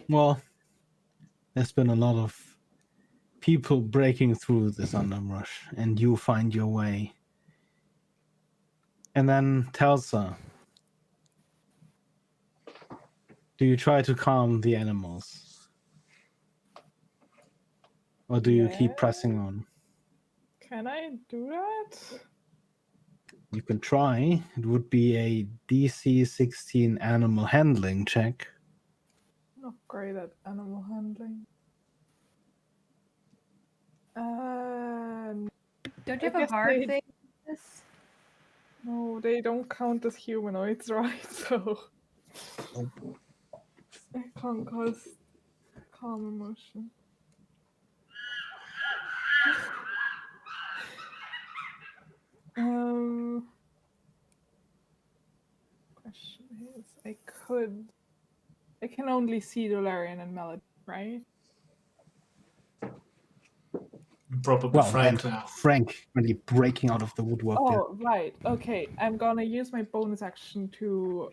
Well, there's been a lot of people breaking through this underbrush, and you find your way. And then Telsa, do you try to calm the animals? Or do you keep pressing on? Can I do that? You can try. It would be a DC 16 animal handling check. Not great at animal handling. Don't I you have a guess hard they- thing? This? No, they don't count as humanoids, right? So I can't cause calm emotion. Question is, I can only see Dolarian and Melody, right? Probably Well, Frank and now. Frank really breaking out of the woodwork there. Oh, right. Okay, I'm gonna use my bonus action to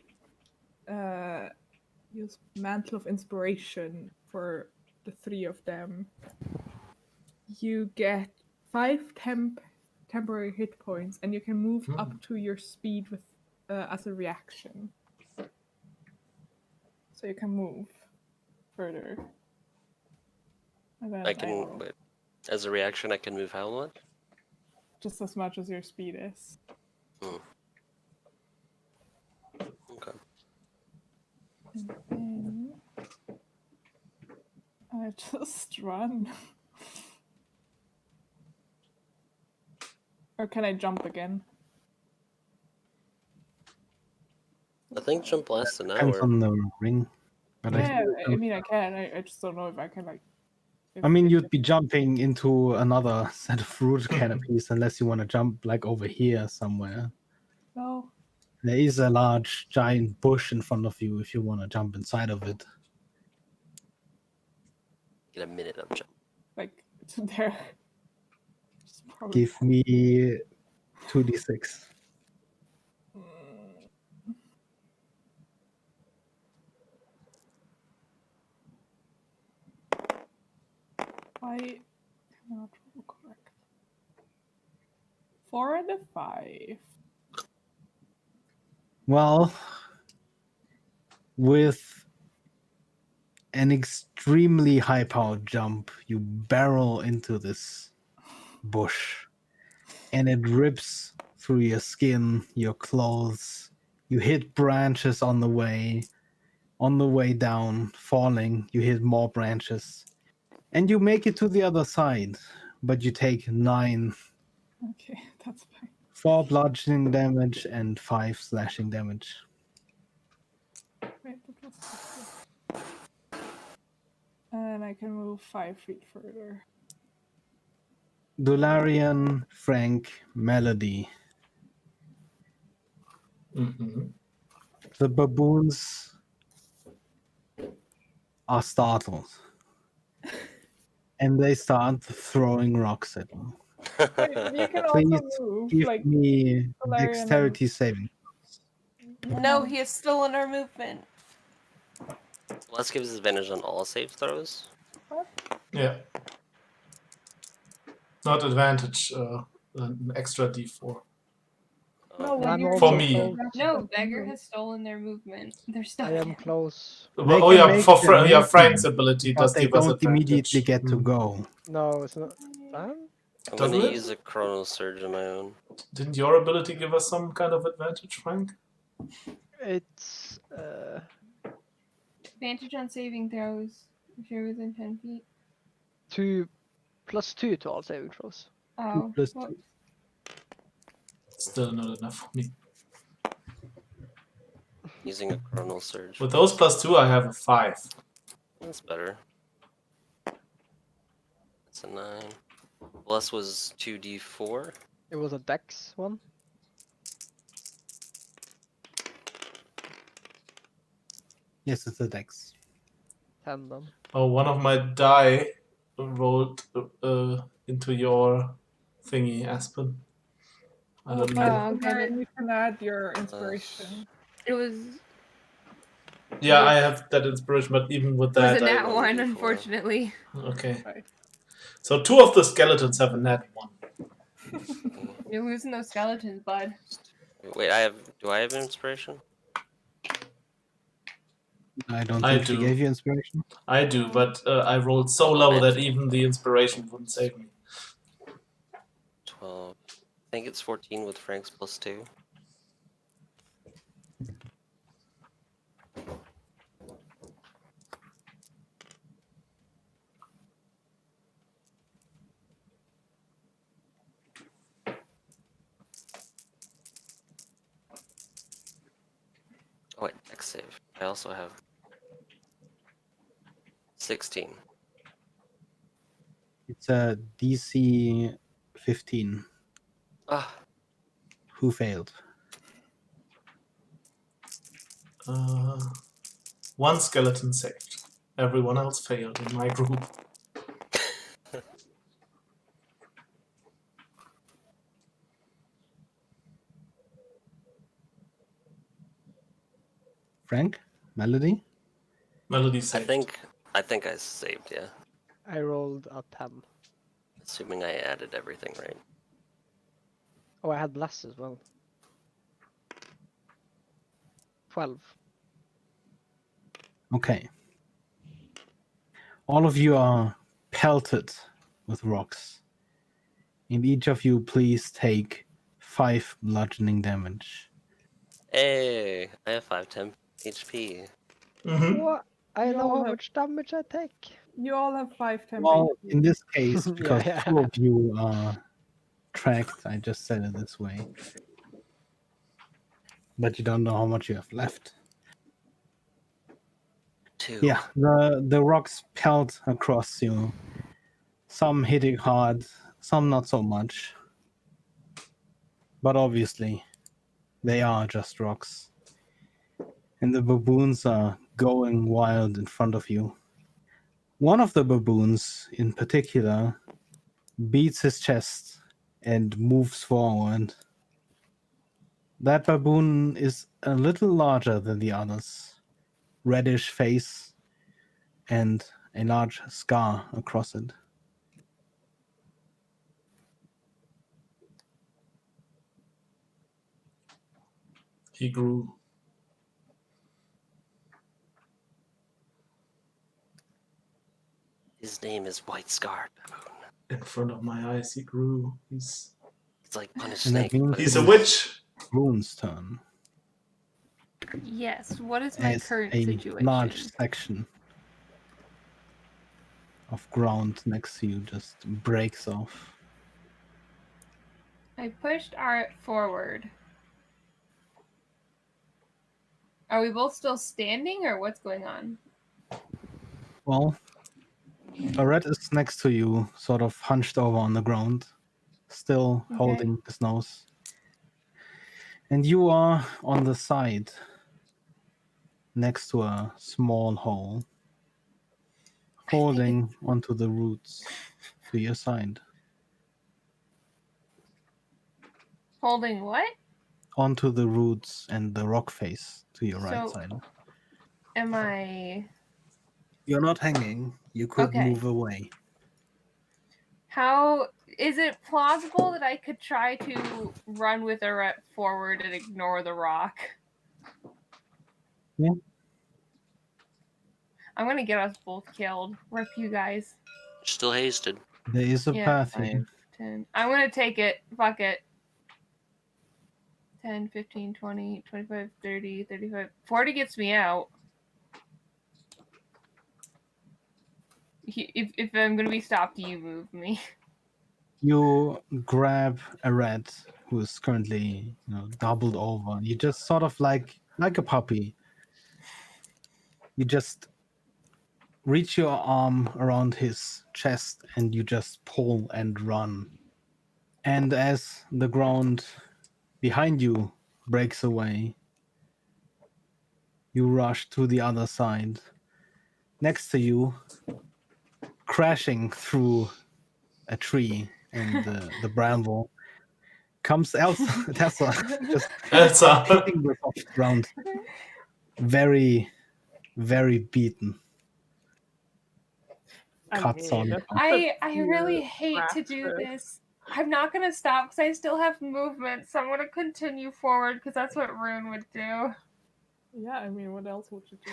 use Mantle of Inspiration for the 3 of them. You get 5 temporary hit points, and you can move up to your speed with as a reaction. So you can move further. And then I can, wait, as a reaction, I can move how much? just as much as your speed is. Hmm. Okay. And then I just run. Or can I jump again? I think jump lasts an Depends hour. on the ring. But Yeah, I mean I can. I just don't know if I can like. I mean, you'd be jumping into another set of root canopies unless you want to jump like over here somewhere. No. There is a large giant bush in front of you if you want to jump inside of it. Get a minute of jump. Like it's there. Just probably Give me 2d6. I cannot roll correct. 4 and a 5. Well, with an extremely high-powered jump, you barrel into this bush, and it rips through your skin, your clothes. You hit branches on the way. On the way down, falling, you hit more branches. And you make it to the other side, but you take 9. Okay, that's fine. 4 bludgeoning damage and 5 slashing damage. Wait, that was okay. And I can move 5 feet further. Dularian, Frank, Melody. The baboons are startled. And they start throwing rocks at you. You can Please also move. give Like me Valerian and- dexterity saving. No, he has stolen our movement. Let's give us advantage on all save throws. What? Yeah. Not advantage, an extra d4. No, I'm you're For also me. close. No, Beggar has stolen their movement. They're stuck. I am close. They Oh can yeah, make for their yeah, Frank's movement, ability but does they give us don't immediately advantage. get to go. No, it's not. I'm Doesn't gonna it? use a Chrono Surge on my own. Didn't your ability give us some kind of advantage, Frank? It's Advantage on saving throws if you're within 10 feet. 2 plus 2 to all saving throws. Oh, plus well, 2. Still not enough for me. Using a Chrono Surge. With those plus 2, I have a 5. That's better. That's a 9. Plus was 2d4. It was a dex one. Yes, it's a dex. 10 then. Oh, one of my die rolled into your thingy, Aspen. I don't know. I'll get it. You can add your inspiration. It was Yeah, I have that inspiration, but even with it was that, a I nat rolled one, D4. unfortunately. Okay. Right. So 2 of the skeletons have a nat 1. You're losing those skeletons, bud. Wait, do I have inspiration? I don't I think she do. gave you inspiration. I do, but I rolled so Oh, low that man. even the inspiration wouldn't save me. 12. I think it's 14 with Frank's plus 2. Oh wait, dex save. I also have 16. It's a DC 15. Ah, Who failed? One skeleton saved. Everyone else failed in my group. Frank? Melody? Melody I saved. think I saved, yeah. I rolled a 10. Assuming I added everything right. Oh, I had bless as well. 12. Okay. All of you are pelted with rocks. And each of you please take 5 bludgeoning damage. Hey, I have 510 HP. Mm-hmm. What? I You know all how have- much damage I take. You all have 5 temp Well, HP. in this case, because Yeah. 2 of you are tracked, I just said it this way. But you don't know how much you have left. 2. Yeah, the rocks pelt across you. Some hitting hard, some not so much. But obviously, they are just rocks. And the baboons are going wild in front of you. One of the baboons, in particular, beats his chest and moves forward. That baboon is a little larger than the others. Reddish face and a large scar across it. He grew. His name is White Scarred Baboon. In front of my eyes, he grew. It's like Punished And that Snake. means but He's a it's witch. Baboon's turn. Yes. What is my As current a situation? large section of ground next to you just breaks off. I pushed Art forward. Are we both still standing, or what's going on? Well, Red is next to you, sort of hunched over on the ground, still Okay. holding his nose. And you are on the side, next to a small hole, holding onto the roots to your side. Holding what? Onto the roots and the rock face to your right So- side. Am I... You're not hanging. You could Okay. move away. How... Is it plausible that I could try to run with a rep forward and ignore the rock? Yeah. I'm gonna get us both killed. Rip you guys. Still hasted. There is a Yeah, path 5, here. 10. I'm gonna take it. Fuck it. 10, 15, 20, 25, 30, 35. 40 gets me out. If I'm gonna be stopped, you move me. You grab a rat who is currently, doubled over. You just sort of like a puppy. You just reach your arm around his chest and you just pull and run. And as the ground behind you breaks away, you rush to the other side. Next to you, crashing through a tree and the bramble, comes Elsa. Tessa, just Elsa. hitting the soft ground. Very, very beaten. Cuts on. I really hate to do this. I'm not gonna stop because I still have movement, so I'm gonna continue forward because that's what Rune would do. Yeah, I mean, what else would you do?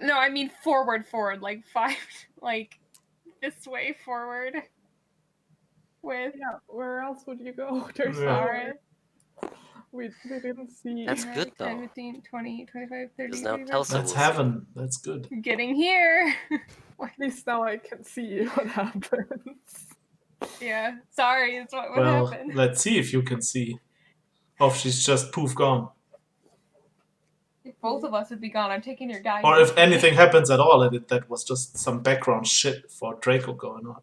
No, I mean forward, like 5, like this way forward. With Yeah, where else would you go? There's Yeah. nowhere. We didn't see. That's good, 10, though. 15, 20, 25, 30, Because now 35. Telsa That's will heaven. That's good. Getting here. At least now I can see what happens. Yeah, sorry, it's what would Well, happen. let's see if you can see. Oh, she's just poof gone. If both of us would be gone, I'm taking your guy. Or with if me. anything happens at all, that was just some background shit for Draco going on.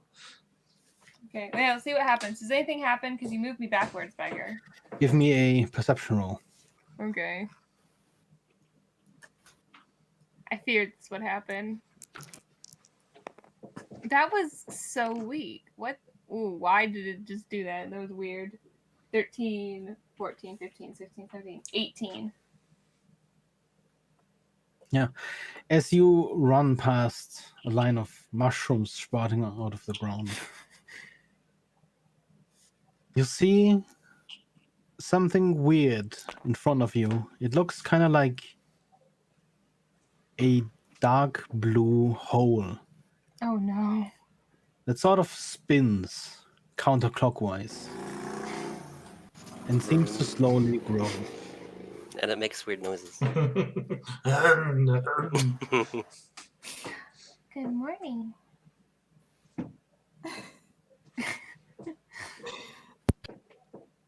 Okay, yeah, let's see what happens. Does anything happen? Because you moved me backwards, beggar. Give me a perception roll. Okay. I feared this would happen. That was so weak. What? Ooh, why did it just do that? That was weird. 13, 14, 15, 16, 17, 18. As you run past a line of mushrooms sprouting out of the ground, you see something weird in front of you. It looks kind of like a dark blue hole Oh no. that sort of spins counterclockwise and seems to slowly grow. And it makes weird noises. Good morning.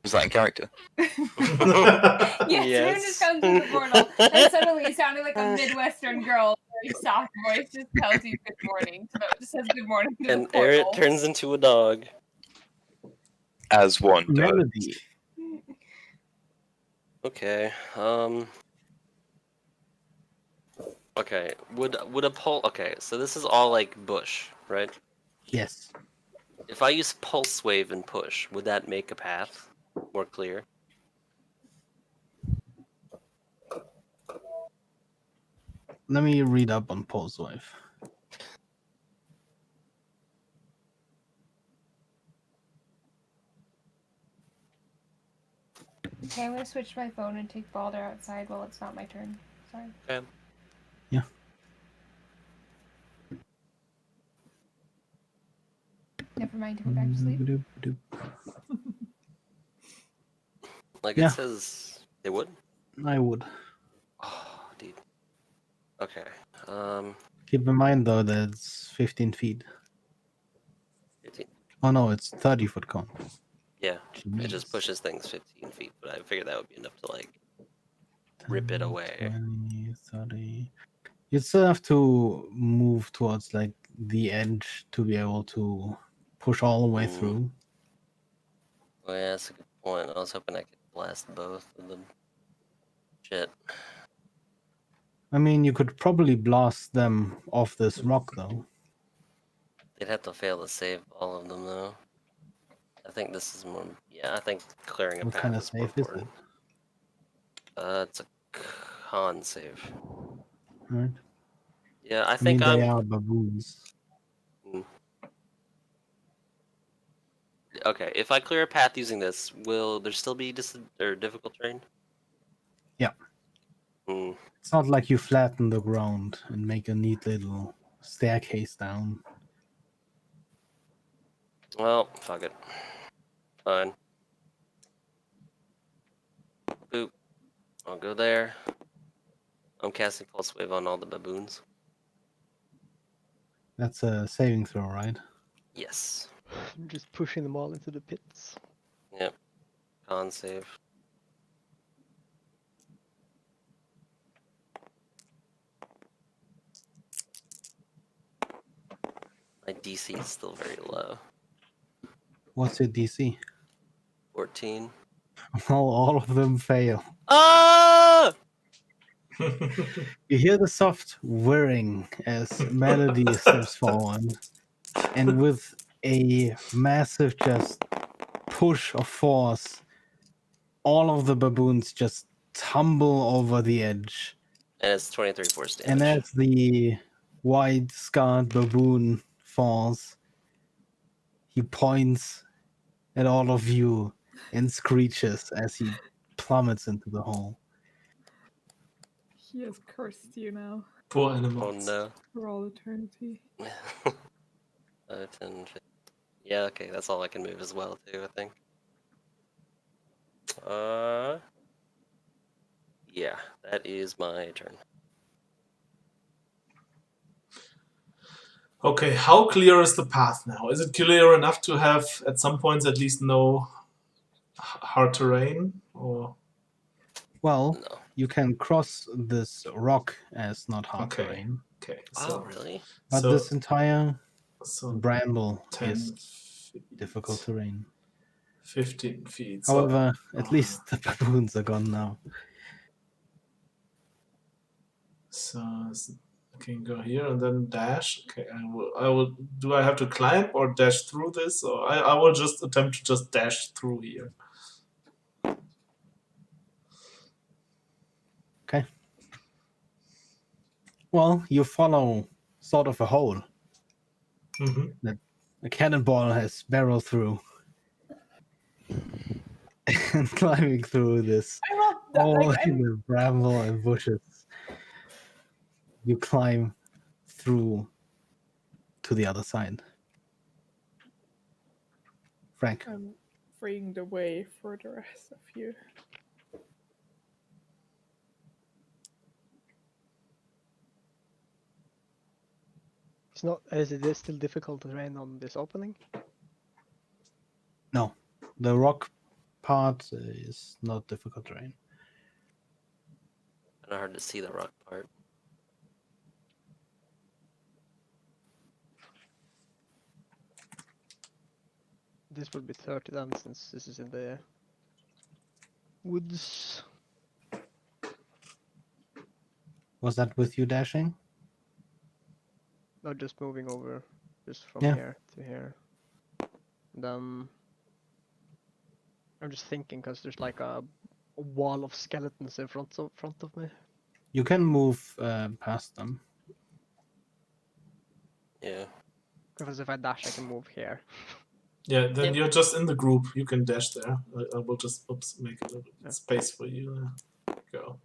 Is that in character? Yes, Rune just comes through the portal, and suddenly sounding like a Midwestern girl, very soft voice, just tells you good morning. Just says good morning to And the portal. Eric turns into a dog. As one does. Melody. Okay. Okay. Would a pulse? Okay, so this is all like bush, right? Yes. If I use pulse wave and push, would that make a path more clear? Let me read up on Pulse Wave. Okay, I'm gonna switch my phone and take Balder outside while it's not my turn. Sorry. Okay. Yeah. Never mind, go back to sleep. Like Yeah. it says, they would. I would. Oh, dude. Okay. Keep in mind though that it's 15 feet. 15. Oh no, it's 30-foot cone. Yeah. It just Jeez. pushes things 15 feet, but I figured that would be enough to like rip it 10, away. 20, 30. You'd still have to move towards like the edge to be able to push all the way through. Oh yeah, that's a good point. I was hoping I could blast both of them. Shit. I mean, you could probably blast them off this rock though. They'd have to fail to save all of them though. I think this is more. Yeah, I think clearing a What path kind of is more save is it? important. It's a con save. Right. Yeah, I I think mean, they I'm. are baboons. Okay, if I clear a path using this, will there still be difficult terrain? Yeah. Hmm. It's not like you flatten the ground and make a neat little staircase down. Well, fuck it. Fine. Boop. I'll go there. I'm casting Pulse Wave on all the baboons. That's a saving throw, right? Yes. I'm just pushing them all into the pits. Yep. Con save. My DC is still very low. What's your DC? 14. Well, all of them fail. Ah! You hear the soft whirring as Melody steps forward, and with a massive just push of force, all of the baboons just tumble over the edge. And it's 23 force damage. And as the white scarred baboon falls, he points at all of you and screeches as he plummets into the hole. He has cursed you now Poor Oh animals. no. for all eternity. 5, 10, 15. Yeah, okay, that's all I can move as well, too, I think. Yeah, that is my turn. Okay, how clear is the path now? Is it clear enough to have at some points at least no hard terrain? Or Well, No. you can cross this rock as not hard Okay. terrain, okay, Oh, really? but so this entire so bramble 10 is feet, difficult terrain. 15 feet. However, at least the baboons are gone now. So I can go here and then dash. Okay, I will. Do I have to climb or dash through this? Or I will just attempt to just dash through here. Okay. Well, you follow sort of a hole Mm-hmm. that a cannonball has barreled through. And climbing through this I'm not that, hole like, in the bramble and bushes, you climb through to the other side. Frank, I'm freeing the way for the rest of you. It's not. Is it still difficult terrain on this opening? no, the rock part is not difficult terrain. Kind of hard to see the rock part. This would be 30 then, since this is in the woods. Was that with you dashing? Not just moving over, just from Yeah. here to here. And then I'm just thinking, because there's like a wall of skeletons in front of me. You can move past them. Yeah. Because if I dash, I can move here. Yeah, then Yep. you're just in the group. You can dash there. I will just make a little Yeah. space for you. Go.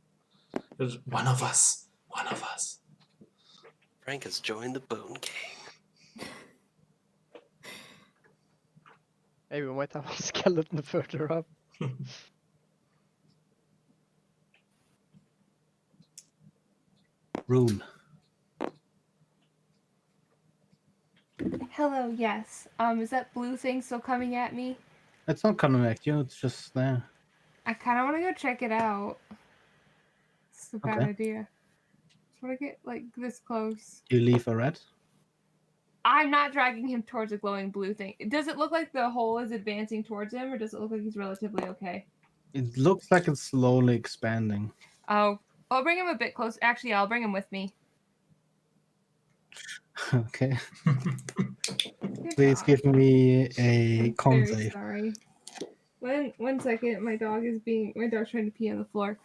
There's one of us. One of us. Frank has joined the Bone Gang. Maybe we might have a skeleton further up. Rune. Hello, yes. Is that blue thing still coming at me? It's not coming at you, it's just there. I kind of want to go check it out. It's a bad Okay. idea. Just want to get, like, this close. You leave a red. I'm not dragging him towards a glowing blue thing. Does it look like the hole is advancing towards him, or does it look like he's relatively okay? It looks like it's slowly expanding. Oh, I'll bring him a bit close. Actually, I'll bring him with me. Okay. Good Please dog. give me a I'm con very save. sorry. One second. My dog's trying to pee on the floor.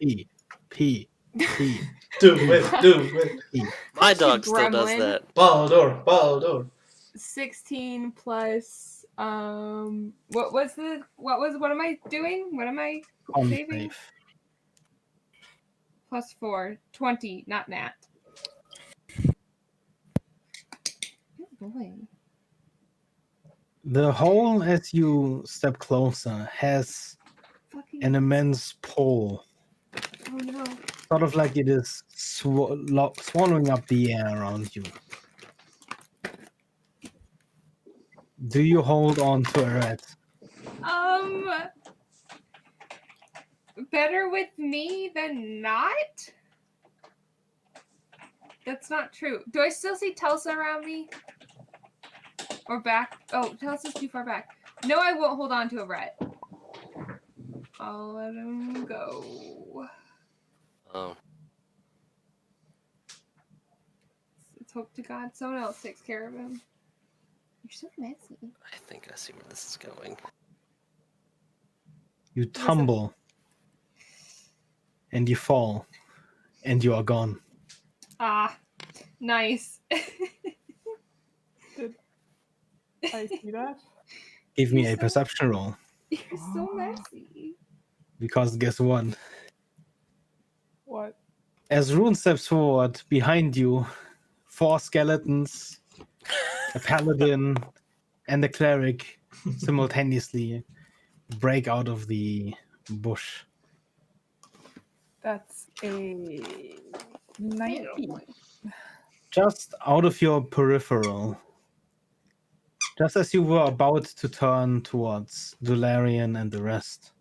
P. P. P. Do it. P. My That's a dog still does gremlin. that. Baldur. 16 plus what am I doing? What am I Con saving? save. Plus 4. 20, not nat. Good boy. The hole, as you step closer, has Fucking an immense pull. oh no. Sort of like it is swallowing up the air around you. Do you hold on to a red? Better with me than not? That's not true. Do I still see Telsa around me? Or back? Oh, Telsa's too far back. No, I won't hold on to a ret. I'll let him go. Oh. Let's hope to God someone else takes care of him. You're so messy. I think I see where this is going. You tumble. And you fall. And you are gone. Ah, nice. Did I see that? Give me You're a perception roll. You're so messy. Because guess what? What? As Rune steps forward, behind you, 4 skeletons, a paladin, and a cleric simultaneously break out of the bush. That's a 19. Just out of your peripheral, just as you were about to turn towards Dularian and the rest,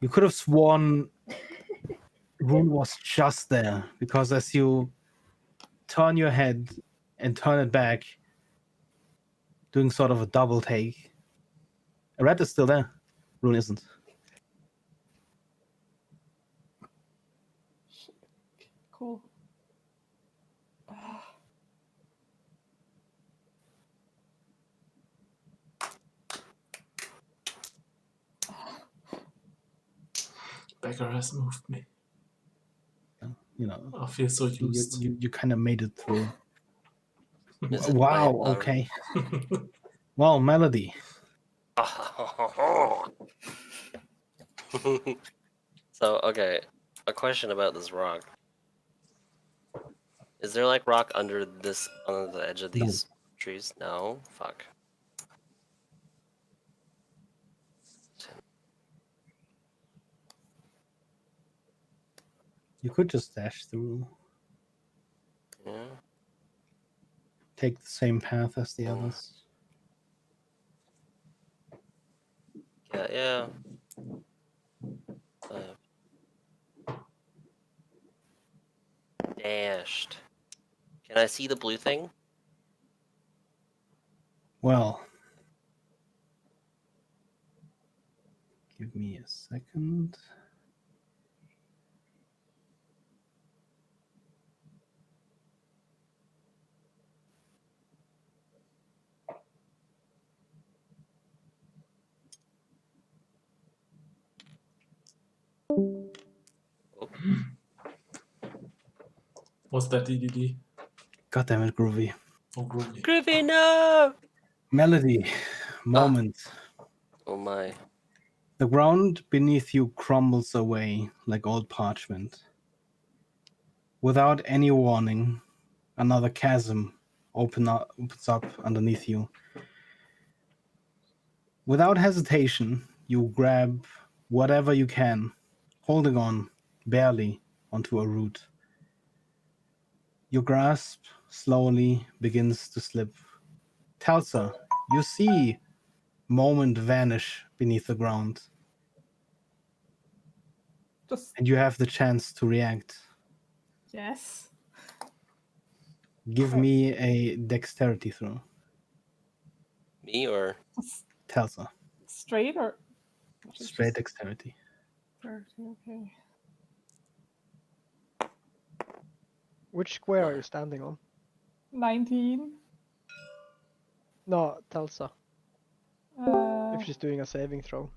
you could have sworn Rune was just there, because as you turn your head and turn it back, doing sort of a double take, a rat is still there. Rune isn't. Cool. Beggar has moved me. You know, I feel so used. you kind of made it through. Is it Wow. my, Okay. Well, Melody. So, okay, a question about this rock. Is there like rock under the edge of No. these trees? No? Fuck. You could just dash through. Yeah. Take the same path as the Yeah. others. Yeah. Dashed. Can I see the blue thing? Well, give me a second. What's that, DDD? God damn it, Groovy. Oh, groovy. Groovy, no! Melody. Moment. Oh my. The ground beneath you crumbles away like old parchment. Without any warning, another chasm opens up underneath you. Without hesitation, you grab whatever you can, holding on, barely, onto a root. Your grasp slowly begins to slip. Telsa, you see Moment vanish beneath the ground, Just and you have the chance to react. yes. Give me a dexterity throw. Me or? Telsa. Straight or Straight dexterity. 30, okay. Which square are you standing on? 19. No, Telsa. Uh, If she's doing a saving throw.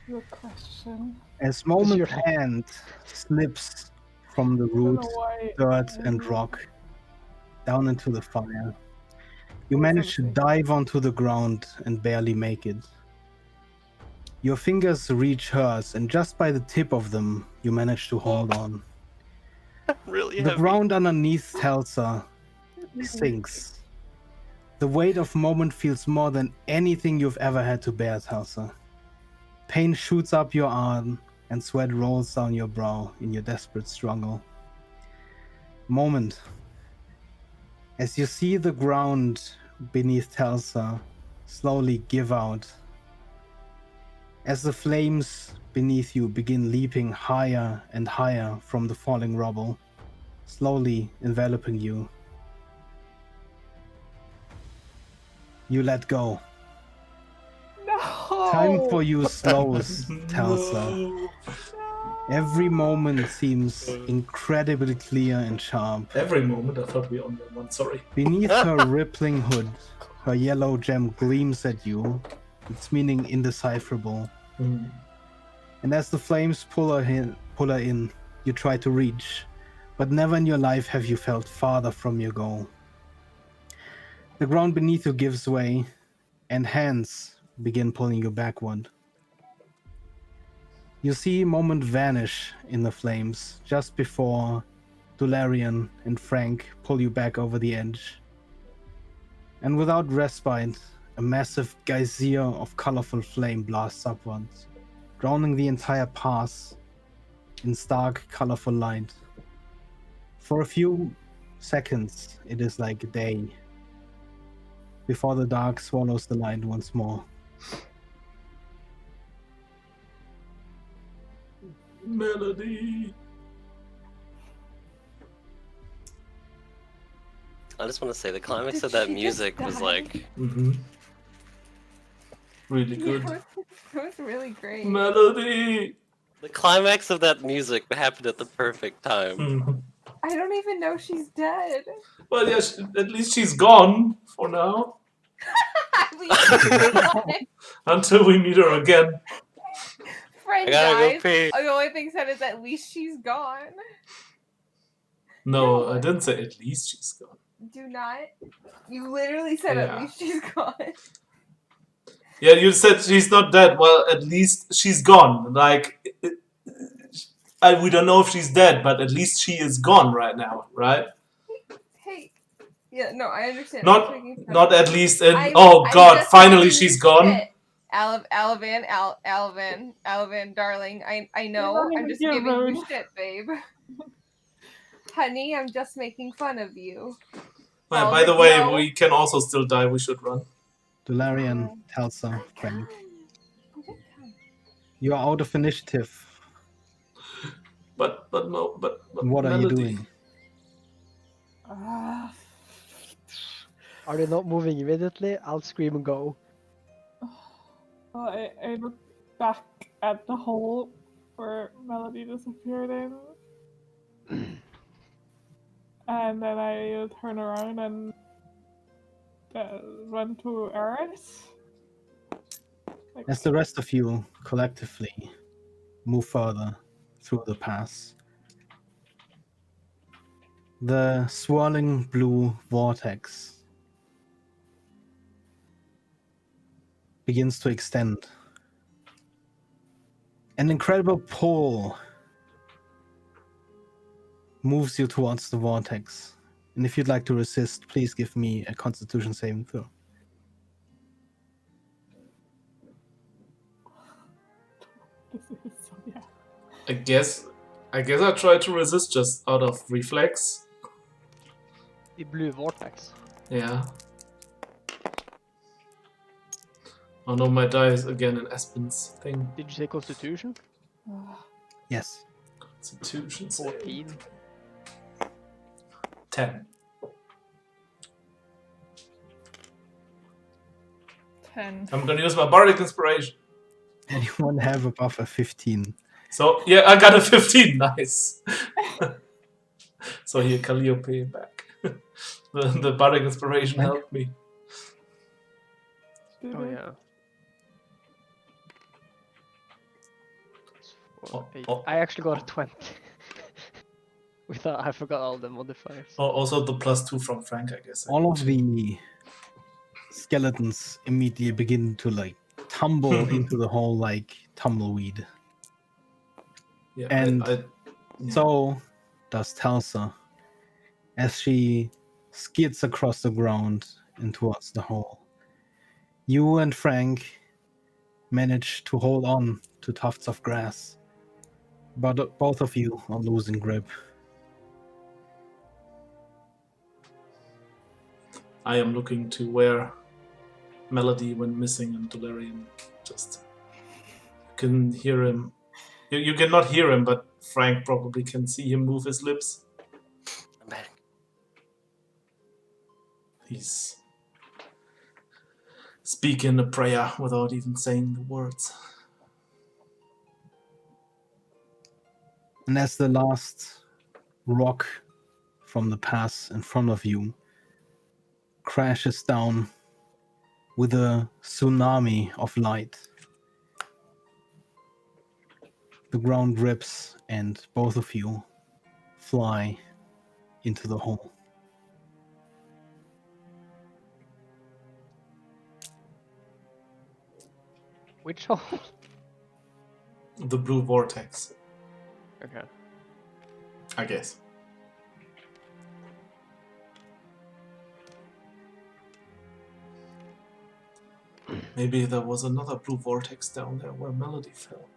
good question. As Moment's you're like- hand slips from the I don't root, know why. dirt, and rock down into the fire, you What was manage to everything? dive onto the ground and barely make it. Your fingers reach hers, and just by the tip of them, you manage to hold on. Really The heavy. ground underneath Telsa sinks. The weight of Moment feels more than anything you've ever had to bear, Telsa. Pain shoots up your arm, and sweat rolls down your brow in your desperate struggle. Moment. As you see the ground beneath Telsa slowly give out, as the flames beneath you begin leaping higher and higher from the falling rubble, slowly enveloping you, you let go. No. Time for you slows, Telsa. No. Every moment seems incredibly clear and sharp. Every moment, I thought we only had one. Sorry. Beneath her rippling hood, her yellow gem gleams at you, its meaning indecipherable. Mm. And as the flames pull her in, you try to reach, but never in your life have you felt farther from your goal. The ground beneath you gives way, and hands begin pulling you backward. You see Moment vanish in the flames just before Dularian and Frank pull you back over the edge. And without respite, a massive geyser of colorful flame blasts upwards, drowning the entire pass in stark, colorful light. For a few seconds, it is like a day, before the dark swallows the light once more. Melody. I just want to say the climax Did of that she just music was die? like Really good. Yeah, it was really great. Melody. the climax of that music happened at the perfect time. Mhm. I don't even know she's dead. Well, yeah, at least she's gone for now. At least she's gone. Until we meet her again. friend I gotta go died. pee. The only thing said is at least she's gone. No, No. I didn't say at least she's gone. Do not. You literally said at Yeah. least she's gone. Yeah, you said she's not dead. Well, at least she's gone. Like, we don't know if she's dead, but at least she is gone right now, right? Hey. Yeah, no, I understand. Not, I'm just making fun not of at you. least. In, I'm oh God! just Finally, making she's you gone. shit. Alvin, darling. I know. not I'm even just your giving you mood. shit, babe. Honey, I'm just making fun of you. By Baldric, the way, no. we can also still die. We should run. Dularian, Telsa, Frank. Just come. You are out of initiative. But What are you Melody. doing? Are they not moving immediately? I'll scream and go. Well, I look back at the hole where Melody disappeared in. And then I turn around and run to Eris. Like, As the rest of you collectively move further through the pass, the swirling blue vortex begins to extend. An incredible pull moves you towards the vortex. And if you'd like to resist, please give me a Constitution saving throw. this is so, yeah. I guess I try to resist just out of reflex. The blue vortex. Yeah. Oh no, my die is again an Aspen's thing. Did you say Constitution? Yes. Constitution save. 14. 10. 10. I'm gonna use my bardic inspiration. Anyone have above a 15? So yeah, I got a 15. Nice. So here, Calliope back. the bardic inspiration Frank? helped me. Oh yeah. Oh, Eight. oh. I actually got a 20. I forgot all the modifiers. Oh, also the +2 from Frank, I guess. All of the skeletons immediately begin to like tumble into the hole like tumbleweed. Yeah, And yeah. so does Telsa as she skids across the ground and towards the hole. You and Frank manage to hold on to tufts of grass, but both of you are losing grip. I am looking to where Melody went missing and Dolarian just can hear him. You cannot hear him, but Frank probably can see him move his lips. I'm back. He's speaking a prayer without even saying the words. And as the last rock from the pass in front of you crashes down with a tsunami of light, the ground rips and both of you fly into the hole. Which hole? The blue vortex, Okay. I guess. Maybe there was another blue vortex down there where Melody fell.